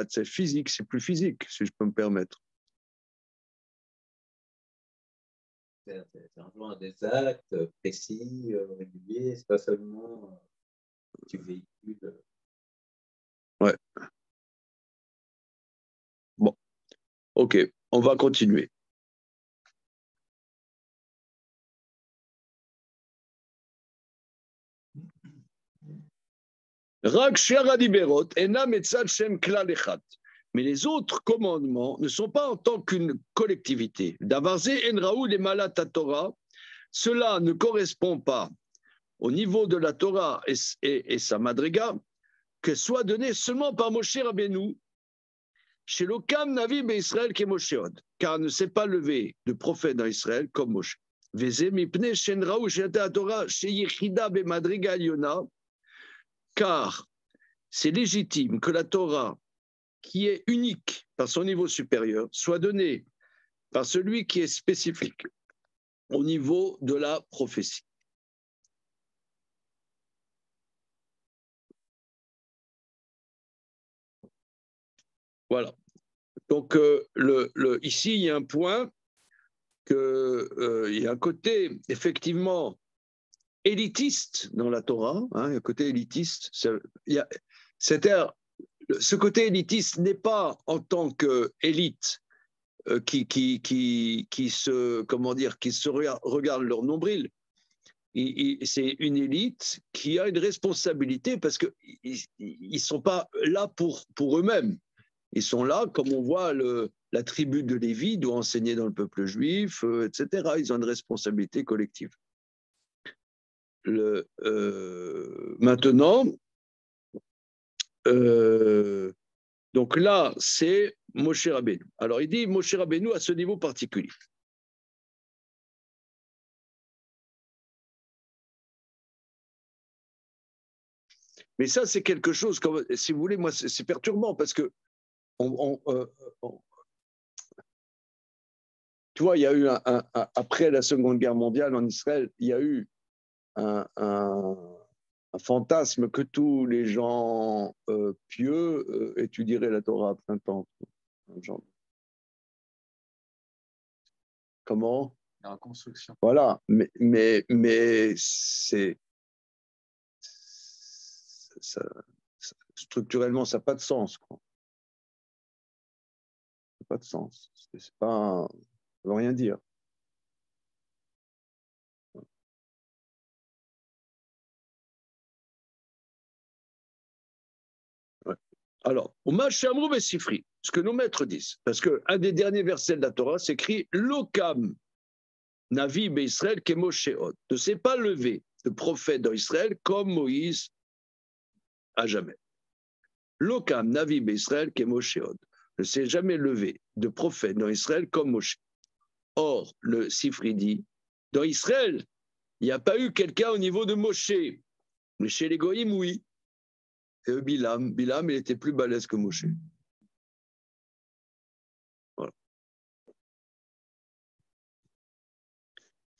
c'est physique, c'est plus physique, si je peux me permettre. C'est un des actes précis, réguliers, c'est pas seulement tu véhicules. Ouais. Bon, ok, on va continuer. Mais les autres commandements ne sont pas en tant qu'une collectivité. Cela ne correspond pas au niveau de la Torah et sa madriga, que soit donné seulement par Moshe Rabbeinu, chez l'Okam Navi Israël qui est Moshe Od, car ne s'est pas levé de prophète dans Israël comme Moshe. Car c'est légitime que la Torah, qui est unique par son niveau supérieur, soit donnée par celui qui est spécifique au niveau de la prophétie. Voilà. Donc, ici, il y a un point il y a un côté, effectivement, élitiste dans la Torah, hein, un côté élitiste. Ce côté élitiste n'est pas en tant qu'élite qui se regarde leur nombril. C'est une élite qui a une responsabilité parce qu'ils ne sont pas là pour eux-mêmes. Ils sont là, comme on voit, la tribu de Lévi doit enseigner dans le peuple juif, etc. Ils ont une responsabilité collective. Maintenant, donc là, c'est Moshe Rabbeinu. Alors, il dit Moshe Rabbeinu à ce niveau particulier. Mais ça, c'est quelque chose, comme, si vous voulez, moi, c'est perturbant parce que tu vois, il y a eu après la Seconde Guerre mondiale en Israël, il y a eu un fantasme que tous les gens pieux étudierait la Torah à plein temps. Comment? La reconstruction. Voilà, mais c'est structurellement, ça n'a pas de sens. Quoi. Ça n'a pas de sens. C'est pas, ça ne veut rien dire. Ouais. Alors, ce que nos maîtres disent, parce qu'un des derniers versets de la Torah s'écrit Lokam Navi Israël Kemosheot, ne s'est pas levé de prophète dans Israël comme Moïse à jamais. Lokam Navi Israël Kemosheot, ne s'est jamais levé de prophète dans Israël comme Moshe. Or, le Sifri dit, dans Israël, il n'y a pas eu quelqu'un au niveau de Moshe, mais chez les Goïm, oui. Et Bilam, il était plus balèze que Moshe. Voilà.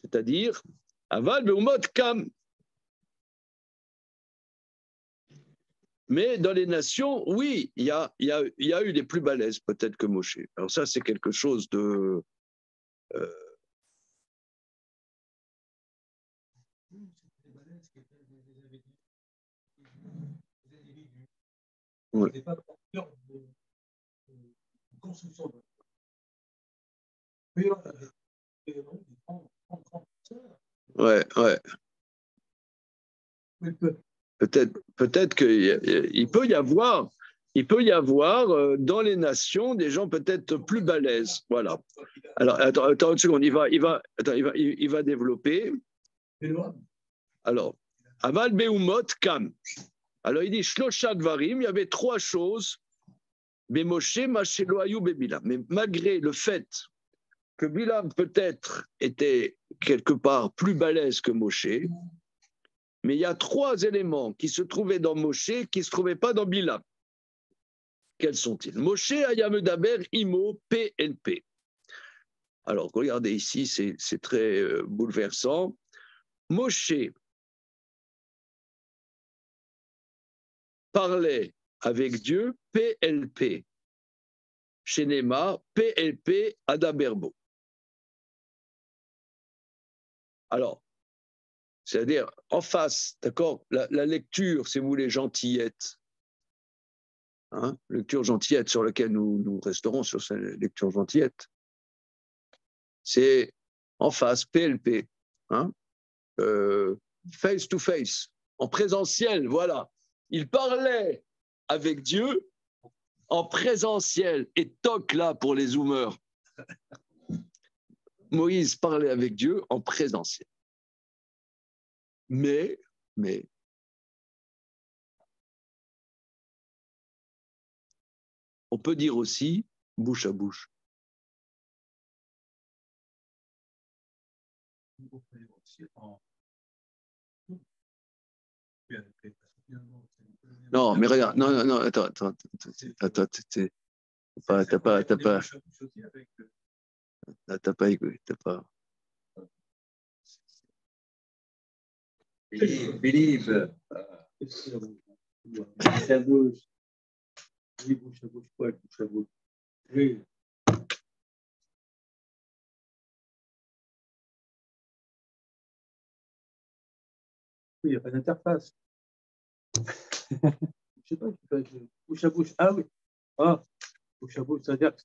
C'est-à-dire, Aval Beumot Kam. Mais dans les nations, oui, il y a eu des plus balèzes peut-être que Moshe. Alors ça, c'est quelque chose de... Ouais. Pas porteur de construction. Ouais. Peut-être qu'il peut y avoir dans les nations des gens peut-être plus balèzes. Voilà. Alors, attends une seconde, il va développer. Alors, Aval Beumot Kam. Alors, il dit Shlosha Dvarim, il y avait 3 choses. Bemoshe, Mashelo Ayou, Bebilam. Mais malgré le fait que Bilam peut-être était quelque part plus balèze que Moshe, mais il y a 3 éléments qui se trouvaient dans Moshe qui ne se trouvaient pas dans Bilam. Quels sont-ils? Moshe Ayamedaber Imo PLP. Alors, regardez ici, c'est très bouleversant. Moshe parlait avec Dieu PLP. Shenema PLP Adaberbo. Alors, c'est-à-dire en face, d'accord, la lecture, si vous voulez, gentillette, lecture gentillette sur laquelle nous resterons sur cette lecture gentillette, c'est en face, PLP, face to face, en présentiel, voilà. Il parlait avec Dieu en présentiel, et toc là pour les zoomers. Moïse parlait avec Dieu en présentiel. Mais, on peut dire aussi bouche à bouche. Non, mais regarde, non, attends, t'as pas écouté, t'as pas. Believe. Bouche à bouche. Oui, bouche à bouche, quoi, bouche à bouche. Oui. Oui, il n'y a pas d'interface. Je ne sais pas, bouche à bouche. Ah oui. Ah, bouche à bouche, c'est-à-dire que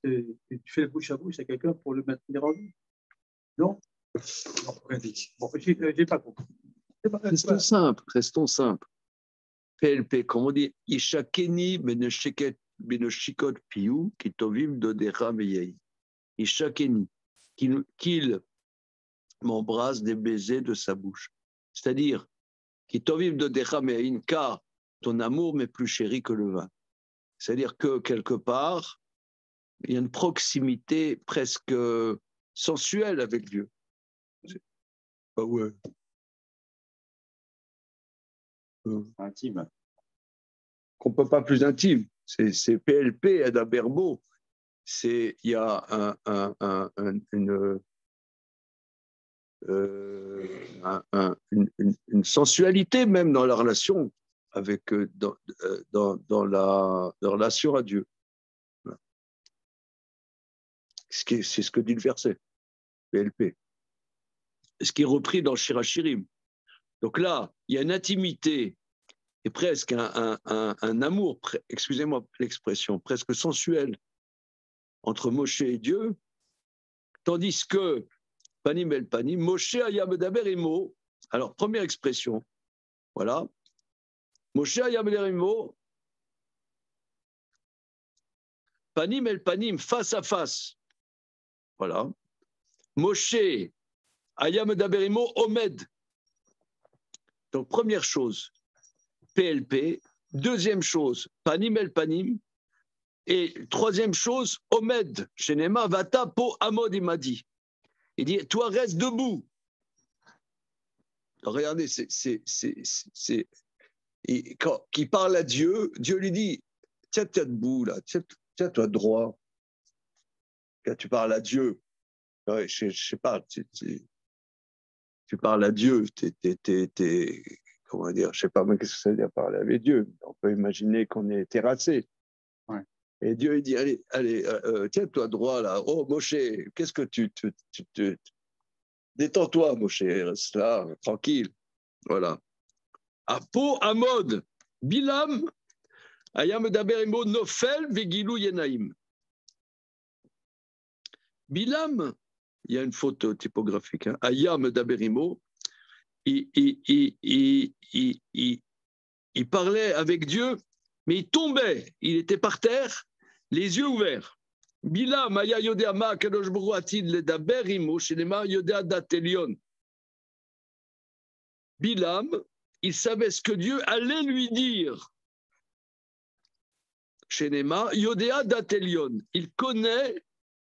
tu fais le bouche à bouche à quelqu'un pour le maintenir en vie. Non? Bon, j'ai pas compris. Restons simples. PLP, comme on dit, Ishakeni beneshikot piou, kitovim dodera meyei. Ishakeni, qu'il m'embrasse des baisers de sa bouche. C'est-à-dire, kitovim dodera meyei, car ton amour m'est plus chéri que le vin. C'est-à-dire que quelque part, il y a une proximité presque sensuelle avec Dieu. Ah ouais. Intime. Qu'on ne peut pas plus intime. C'est PLP, Adaberbo. Il y a une sensualité même dans la relation. dans la relation à Dieu. C'est ce que dit le verset, PLP. Ce qui est repris dans Shirachirim. Donc là, il y a une intimité et presque un amour, excusez-moi l'expression, presque sensuel entre Moshe et Dieu, tandis que Panim el Panim, Moshe aya medaber imo. Alors, première expression, voilà. Moshe aya medaber imo, Panim el Panim, face à face. Voilà. Moshe aya medaber imo, Omed. Donc, première chose, PLP. Deuxième chose, Panim el Panim. Et troisième chose, Omed, Shenema, Vata, Po, Amod, il m'a dit. Il dit, toi, reste debout. Alors, regardez, quand il parle à Dieu, Dieu lui dit, tiens-toi debout, là, tiens-toi droit. Quand tu parles à Dieu, ouais, je sais pas, tu parles à Dieu, comment dire, je sais pas, mais qu'est-ce que ça veut dire parler avec Dieu? On peut imaginer qu'on est terrassé. Ouais. Et Dieu, il dit, allez, tiens-toi droit, là. Oh, Moshe, qu'est-ce que détends-toi, Moshe, reste là, tranquille. Voilà. Apo Amod, Bilam, Ayam Daberimo, Nofel, Vegilou Yenaim. Bilam, il y a une faute typographique, hein. Ayam Daberimo, il parlait avec Dieu, mais il tombait, il était par terre, les yeux ouverts. Bilam, Aya Yodeama, Kadosh Baruch Atid, le Daberimo, Shenema Yodea Datelion. Bilam, il savait ce que Dieu allait lui dire. Shenema Yodea Datelion. Il connaît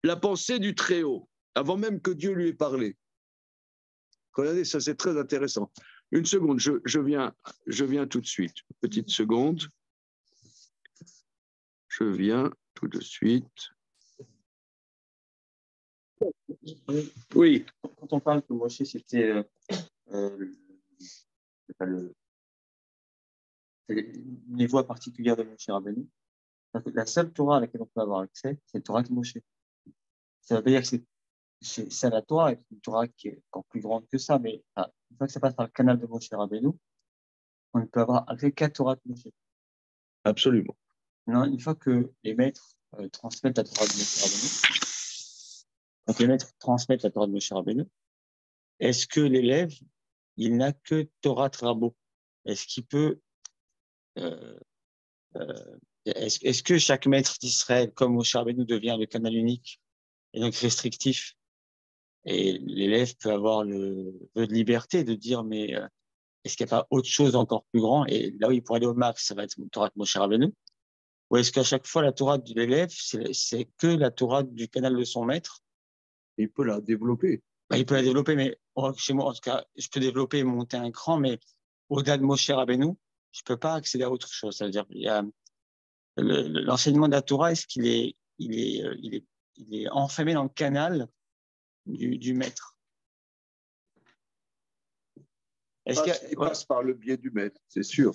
la pensée du Très-Haut, avant même que Dieu lui ait parlé. Regardez, ça c'est très intéressant. Une seconde, je viens tout de suite. Une petite seconde. Je viens tout de suite. Oui. Quand on parle que Moshe, c'était les voies particulières de Moshe Rabbeinu, la seule Torah à laquelle on peut avoir accès, c'est la Torah de Moshe. Ça veut dire que c'est la Torah, une Torah qui est encore plus grande que ça, mais une fois que ça passe par le canal de Moshe Rabbeinu, on ne peut avoir accès qu'à la Torah de Moshe. Absolument. Non, une fois que les maîtres transmettent la Torah de Moshe Rabbeinu, quand les maîtres transmettent la Torah de Moshe Rabbeinu, est-ce que l'élève, il n'a que Torah Rabo? Est-ce qu'il peut est-ce que chaque maître d'Israël, comme Moshe Rabbeinu, devient le canal unique et donc restrictif, et l'élève peut avoir le vœu de liberté de dire mais est-ce qu'il n'y a pas autre chose encore plus grand? Et là où il pourrait aller au max, ça va être la Torah de Moshe Rabbeinu. Ou est-ce qu'à chaque fois la Torah de l'élève, c'est que la Torah du canal de son maître? Il peut la développer. Il peut la développer, mais chez moi, en tout cas, je peux développer et monter un cran, mais au-delà de Moshe Rabbeinu, je ne peux pas accéder à autre chose. C'est-à-dire, il y a l'enseignement de la Torah, est-ce qu'il est, il est enfermé dans le canal du maître? Il passe par le biais du maître, c'est sûr.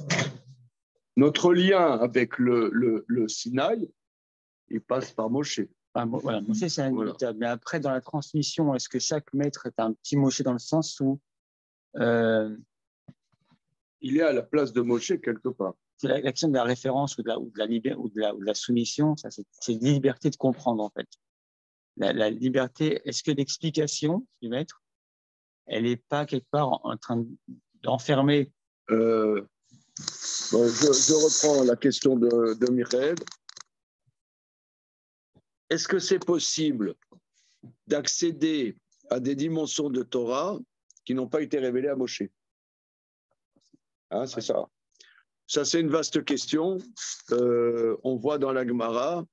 Notre lien avec le Sinaï, il passe par Moshe. Voilà, Moshe, c'est un inévitable. Mais après, dans la transmission, est-ce que chaque maître est un petit Moshe dans le sens où il est à la place de Moshe quelque part? C'est l'action de la référence ou de la soumission, ça, c'est la liberté de comprendre, en fait. La liberté, est-ce que l'explication du maître, elle n'est pas quelque part en train d'enfermer je reprends la question de Michael. Est-ce que c'est possible d'accéder à des dimensions de Torah qui n'ont pas été révélées à Moshe? Hein, c'est ça. Ça, c'est une vaste question. On voit dans la Gemara,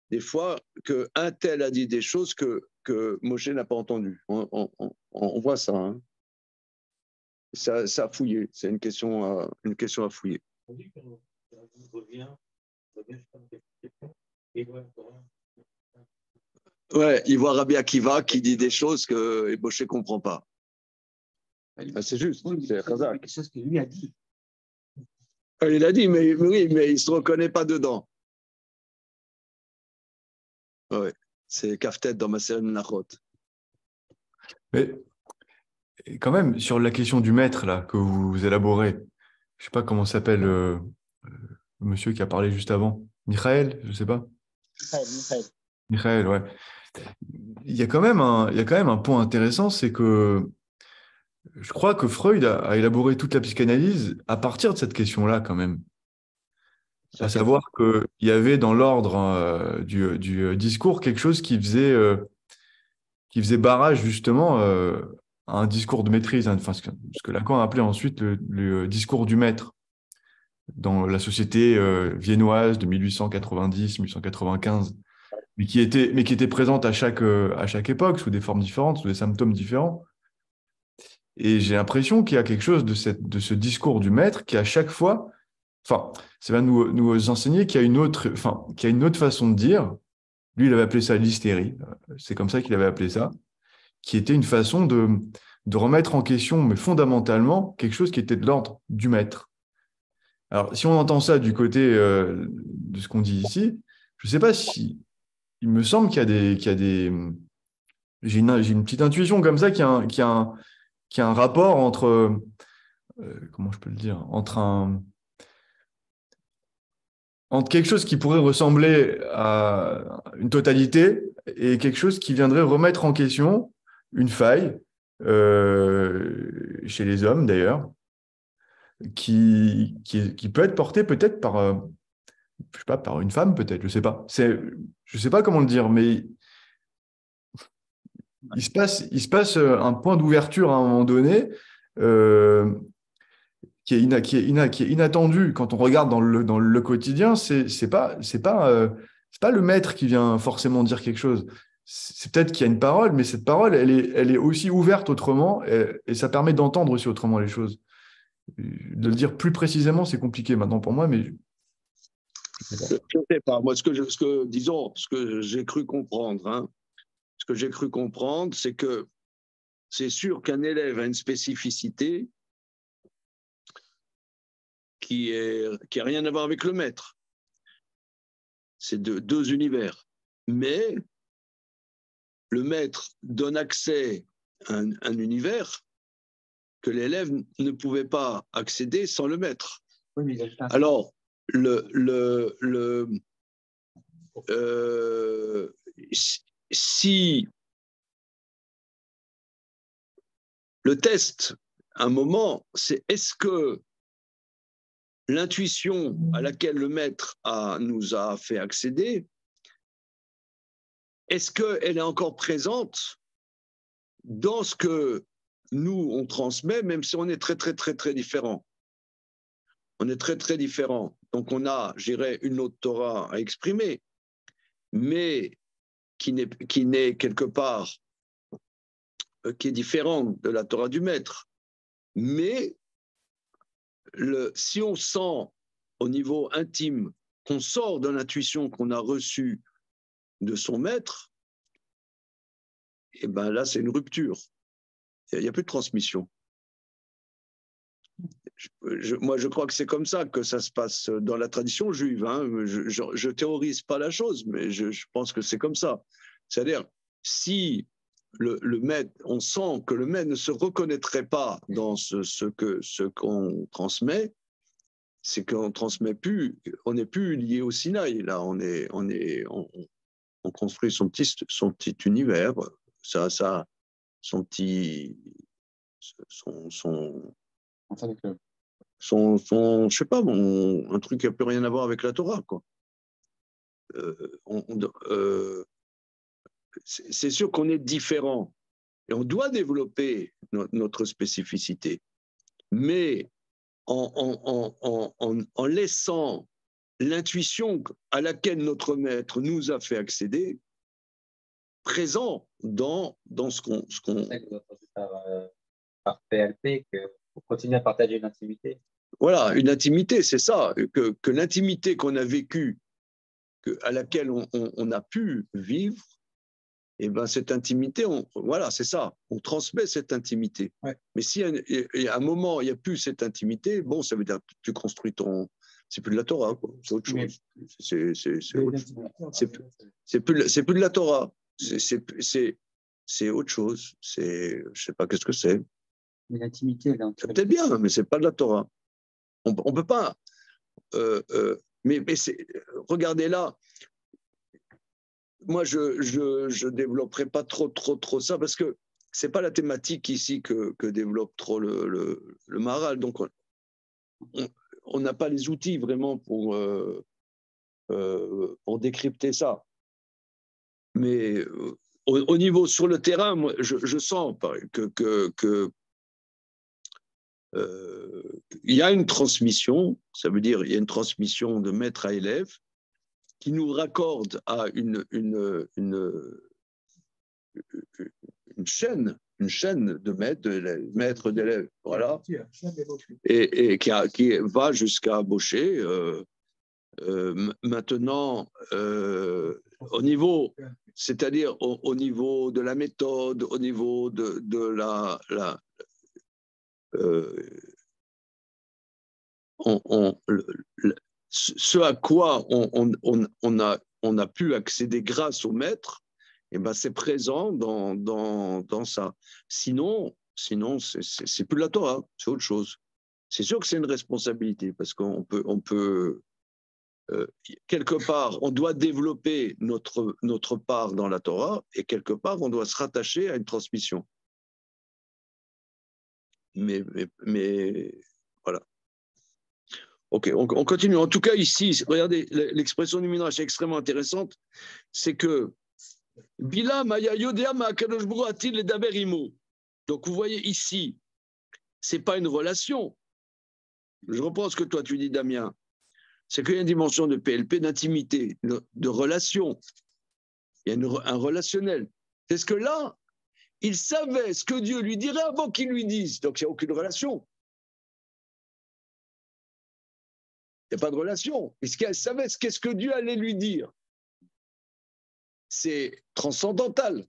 des fois, qu'un tel a dit des choses que Moshe n'a pas entendues. On voit ça. Hein. Ça a fouillé. C'est une question à fouiller. Ouais, il voit Rabbi Akiva qui dit des choses que Moshe ne comprend pas. C'est juste, c'est quelque chose que lui a dit. Il a dit, mais oui, mais il ne se reconnaît pas dedans. Oui, c'est Kaftet dans Maser Menachot. Mais quand même, sur la question du maître là, que vous élaborez, je ne sais pas comment s'appelle le monsieur qui a parlé juste avant. Michael, je ne sais pas. Michael. Michael, ouais. Il y a quand même un point intéressant, c'est que je crois que Freud a élaboré toute la psychanalyse à partir de cette question-là, quand même. À savoir qu'il y avait dans l'ordre du discours quelque chose qui faisait barrage justement à un discours de maîtrise, hein, enfin, ce que Lacan a appelé ensuite le discours du maître dans la société viennoise de 1890-1895, mais qui était présente à chaque époque, sous des formes différentes, sous des symptômes différents. Et j'ai l'impression qu'il y a quelque chose de ce discours du maître qui, à chaque fois, enfin, ça va nous enseigner qu'il y a une autre façon de dire. Lui, il avait appelé ça l'hystérie. C'est comme ça qu'il avait appelé ça, qui était une façon de remettre en question, mais fondamentalement, quelque chose qui était de l'ordre du maître. Alors, si on entend ça du côté de ce qu'on dit ici, je ne sais pas si... Il me semble qu'il y a des... J'ai une petite intuition comme ça qu'il y a un rapport entre... comment je peux le dire? Entre quelque chose qui pourrait ressembler à une totalité et quelque chose qui viendrait remettre en question une faille, chez les hommes d'ailleurs, qui peut être portée peut-être par, je sais pas, par une femme peut-être, je sais pas. Je sais pas comment le dire, mais il se passe un point d'ouverture à un moment donné qui est inattendu quand on regarde dans le quotidien. C'est pas le maître qui vient forcément dire quelque chose. C'est peut-être qu'il y a une parole, mais cette parole, elle est aussi ouverte autrement, et ça permet d'entendre aussi autrement les choses. De le dire plus précisément, c'est compliqué maintenant pour moi, mais Je ne sais pas. Moi, ce que j'ai cru comprendre, c'est que c'est sûr qu'un élève a une spécificité qui a rien à voir avec le maître. C'est deux univers. Mais le maître donne accès à un univers que l'élève ne pouvait pas accéder sans le maître. Oui, alors, si le test, à un moment, c'est est-ce que l'intuition à laquelle le maître nous a fait accéder, est-ce qu'elle est encore présente dans ce que nous, on transmet, même si on est très, très, très, très différents. On est très, très différents. Donc, on a, je dirais, une autre Torah à exprimer, mais qui n'est quelque part, qui est différente de la Torah du maître. Mais si on sent au niveau intime qu'on sort de l'intuition qu'on a reçue de son maître, et ben là, c'est une rupture. Il n'y a plus de transmission. Moi, je crois que c'est comme ça que ça se passe dans la tradition juive. Hein. Je théorise pas la chose, mais je pense que c'est comme ça. C'est-à-dire, si le maître, on sent que le maître ne se reconnaîtrait pas dans ce qu'on transmet, c'est qu'on transmet plus, on n'est plus lié au Sinaï. Là, on construit son petit univers, son petit, je sais pas, un truc qui n'a plus rien à voir avec la Torah, quoi. C'est sûr qu'on est différent et on doit développer notre spécificité, mais en laissant l'intuition à laquelle notre maître nous a fait accéder présent dans ce qu'on... Par PLP, pour continuer à partager une intimité. Voilà, une intimité, c'est ça, que l'intimité qu'on a vécue, à laquelle on a pu vivre, et ben cette intimité, voilà, c'est ça, on transmet cette intimité. Ouais. Mais si à un moment, il n'y a plus cette intimité, bon, ça veut dire que tu construis ton... C'est plus de la Torah, quoi. C'est autre chose. C'est plus de la Torah. C'est autre chose. Je ne sais pas qu'est-ce que c'est. Mais l'intimité, là. C'est peut-être bien, mais ce n'est pas de la Torah. On ne peut pas... mais regardez là, moi, je ne développerai pas trop ça parce que ce n'est pas la thématique ici que développe trop le Maharal. Donc, on n'a pas les outils vraiment pour décrypter ça. Mais au niveau sur le terrain, moi, je sens que il y a une transmission, ça veut dire il y a une transmission de maître à élève qui nous raccorde à une chaîne de maître d'élèves, voilà, et qui va jusqu'à Bosché. Maintenant, au niveau, c'est-à-dire au niveau de la méthode, au niveau de ce à quoi on a pu accéder grâce au maître, eh ben c'est présent dans ça. Sinon c'est plus la Torah, c'est autre chose. C'est sûr que c'est une responsabilité parce qu'on peut quelque part, on doit développer notre part dans la Torah et quelque part, on doit se rattacher à une transmission. Mais voilà. Ok, on continue. En tout cas, ici, regardez, l'expression du Midrash est extrêmement intéressante. C'est que Bilam aya yodea ma'akadosh baruch hu atil ledaber imo. Donc, vous voyez ici, c'est pas une relation. Je reprends ce que toi tu dis, Damien. C'est qu'il y a une dimension de PLP, d'intimité, de relation. Il y a un relationnel. C'est ce que là, il savait ce que Dieu lui dirait avant qu'il lui dise. Donc, il n'y a aucune relation. Il n'y a pas de relation. Il savait qu'est-ce que Dieu allait lui dire. C'est transcendantal.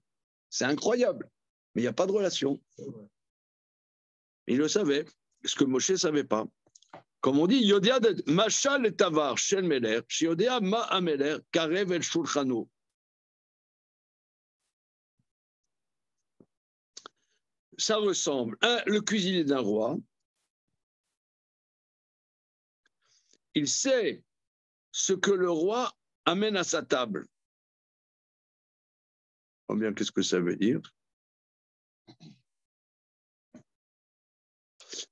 C'est incroyable. Mais il n'y a pas de relation. Il le savait. Ce que Moshe ne savait pas. Comme on dit, Yodia Machal et Tavar, Shel Meler, Yodia Ma Ameler, Karev El Shulchano. Ça ressemble à le cuisinier d'un roi. Il sait ce que le roi amène à sa table. Bien, qu'est-ce que ça veut dire?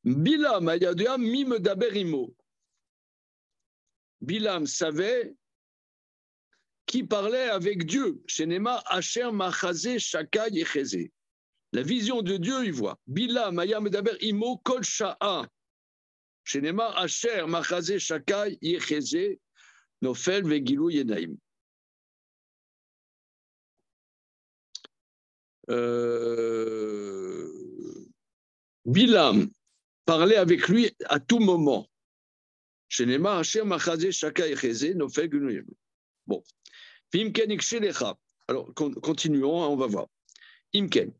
Bilam ayadea mim daberimo. Bilam savait qui parlait avec Dieu. Shenema Asher Machazé Shaka Yechezé. La vision de Dieu, il voit. Bilam ayam daberimo kol sha'a. Shenema Asher Machazé Shaka Yechezé Nofel Vegilou Yenaim. Bilam parlait avec lui à tout moment. Bon. Alors, continuons, on va voir. Imken,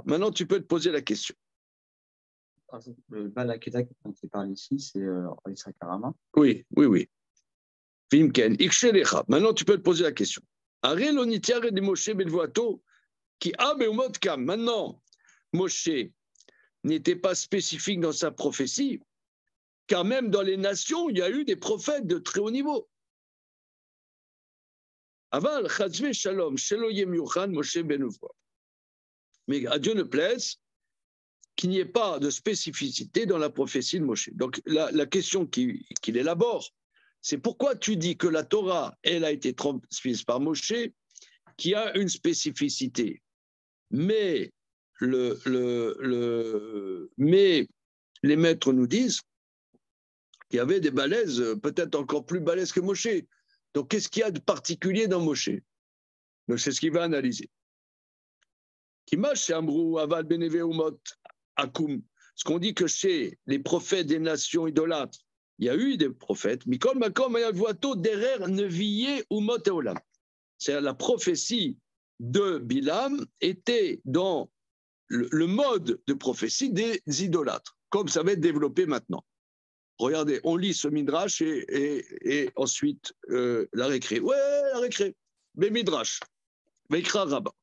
maintenant tu peux te poser la question. Le Balakeda qui parle ici, c'est Israël Karama. Oui. Imken, maintenant tu peux te poser la question. Maintenant, Moshe n'était pas spécifique dans sa prophétie, car même dans les nations, il y a eu des prophètes de très haut niveau. Aval, Chazve Shalom, Sheloyem Yuchan, Moshe Benuvra. Mais à Dieu ne plaise qu'il n'y ait pas de spécificité dans la prophétie de Moshe. Donc la question qu'il élabore, c'est pourquoi tu dis que la Torah, elle a été transmise par Moshe, qui a une spécificité. Mais mais les maîtres nous disent qu'il y avait des balaises, peut-être encore plus balaises que Moshe. Donc, qu'est-ce qu'il y a de particulier dans Moshe? Donc, c'est ce qu'il va analyser. Ce qu'on dit que chez les prophètes des nations idolâtres, il y a eu des prophètes. C'est la prophétie de Bilam était dans le mode de prophétie des idolâtres, comme ça va être développé maintenant. Regardez, on lit ce midrash et ensuite la récré. Ouais, la récré. Ben midrash. Veikra Rabba.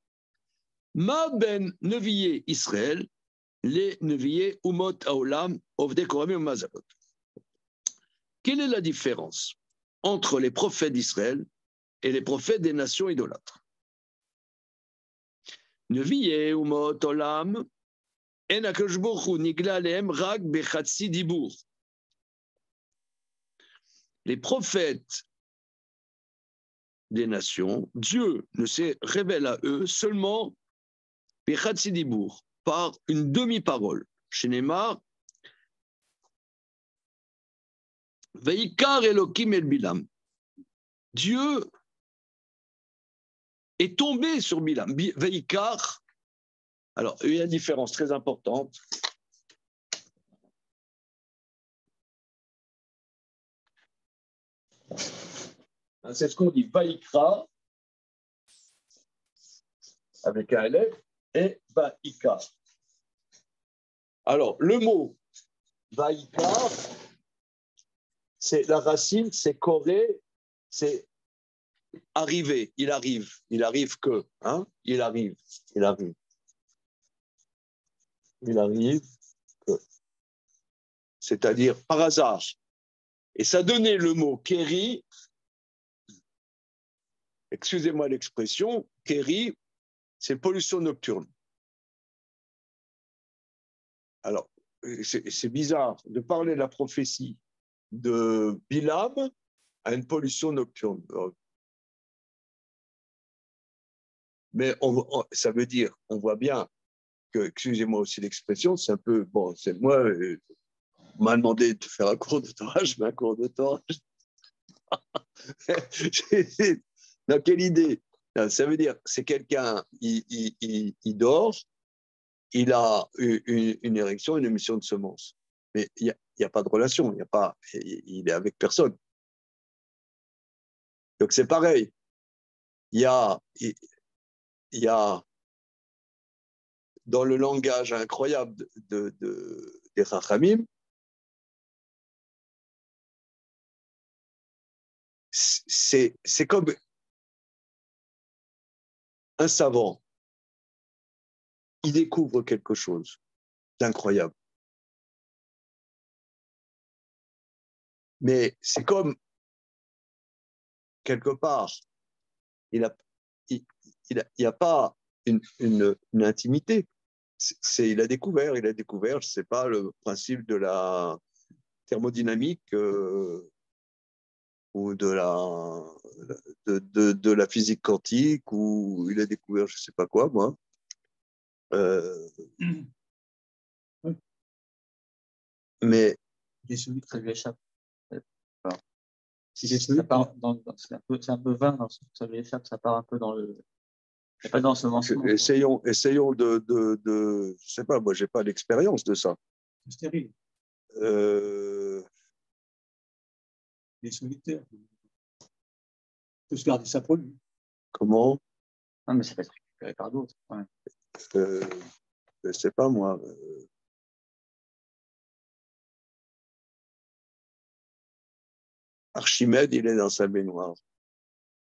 Ma ben nevié Israël, les nevié umot haolam, ovdei koramim mazalot. Quelle est la différence entre les prophètes d'Israël et les prophètes des nations idolâtres? Nevié umot haolam, en HaKadosh Baruch Hu nigla alehem rak bechatzi dibur. Les prophètes des nations, Dieu ne se révèle à eux seulement bechatzi dibur, par une demi-parole. Shenemar, Veikar Elokim el Bilam. Dieu est tombé sur Bilam. Veikar, alors il y a une différence très importante. C'est ce qu'on dit, Vaikra, avec un élève, et Vaika. Alors, le mot Vaika, c'est la racine, c'est coré, c'est arriver, il arrive que, hein, il arrive que, c'est-à-dire par hasard. Et ça donnait le mot Kéri, excusez-moi l'expression, Kéri, c'est pollution nocturne. Alors, c'est bizarre de parler de la prophétie de Bilam à une pollution nocturne. Mais ça veut dire, on voit bien que, excusez-moi aussi l'expression, c'est un peu, bon, c'est moi, on m'a demandé de faire un cours de Torah, je fais un cours de Torah. Dans quelle idée? Ça veut dire, c'est quelqu'un, il dort, il a une érection, une émission de semences. Mais il n'y a pas de relation, il est avec personne. Donc c'est pareil. Il y a dans le langage incroyable des Chachamim, c'est comme un savant. Il découvre quelque chose d'incroyable. Mais c'est comme, quelque part, il n'y a pas une intimité. Il a découvert, je ne sais pas, le principe de la thermodynamique ou de la physique quantique, ou il a découvert je ne sais pas quoi, moi. Mais des celui que ça lui échappe. Si c'est un peu vain dans ce que ça lui échappe, ça part un peu dans le. C'est pas dans ce lancement. Essayons je sais pas, moi j'ai pas l'expérience de ça. C'est stérile. Les solitaires. Il peut se garder ça pour lui. Comment? Non, mais ça va être récupéré par d'autres. Ouais. Je sais pas moi. Archimède, il est dans sa baignoire.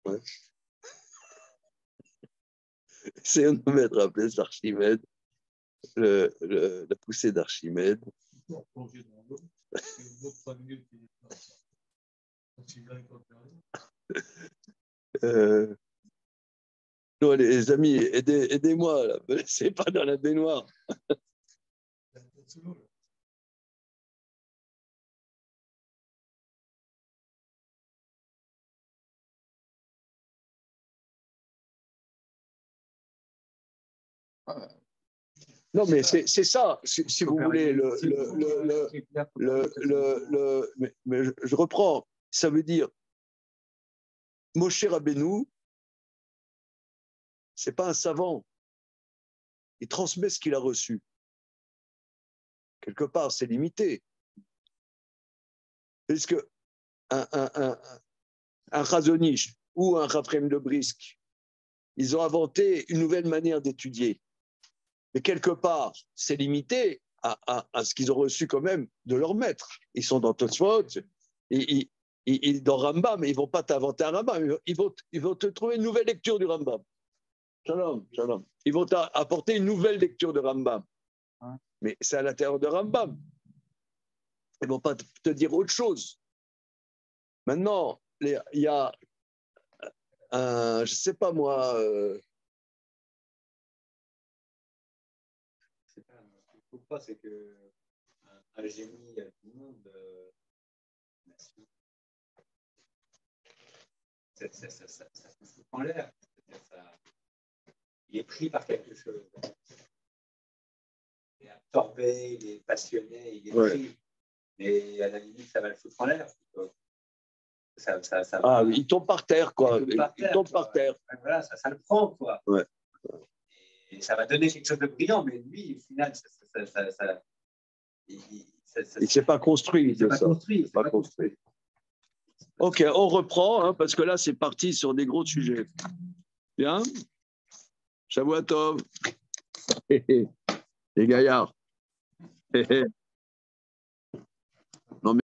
Ouais. Essayons de mettre à place Archimède, la poussée d'Archimède. Non, les amis, aidez-moi, là. Me laissez pas dans la baignoire. Non, mais c'est ça, si vous voulez, mais je reprends, ça veut dire, Moshe Rabbeinu, c'est pas un savant, il transmet ce qu'il a reçu. Quelque part, c'est limité. Puisque un Chazon Ish ou un Raphaël de Brisk, ils ont inventé une nouvelle manière d'étudier. Mais quelque part, c'est limité à ce qu'ils ont reçu quand même de leur maître. Ils sont dans Tosfot, dans Rambam, ils ne vont pas t'inventer un Rambam, ils vont te trouver une nouvelle lecture du Rambam. Shalom, shalom. Ils vont t'apporter une nouvelle lecture de Rambam. Mais c'est à l'intérieur de Rambam. Ils ne vont pas te dire autre chose. Maintenant, il y a je ne sais pas moi. Ce qu'il ne faut pas, c'est qu'un génie du monde, ça se fout en l'air. Il est pris par quelque chose. Il est absorbé, il est passionné, il est pris. Et à la limite, ça va le foutre en l'air. Il tombe par terre, quoi. Il tombe par terre. Voilà, ça le prend, quoi. Ouais. Et ça va donner quelque chose de brillant, mais lui, au final, il ne s'est pas construit. Il s'est pas construit. Ok, on reprend, parce que là, c'est parti sur des gros sujets. Bien. Shavuot Tov. Les gaillards.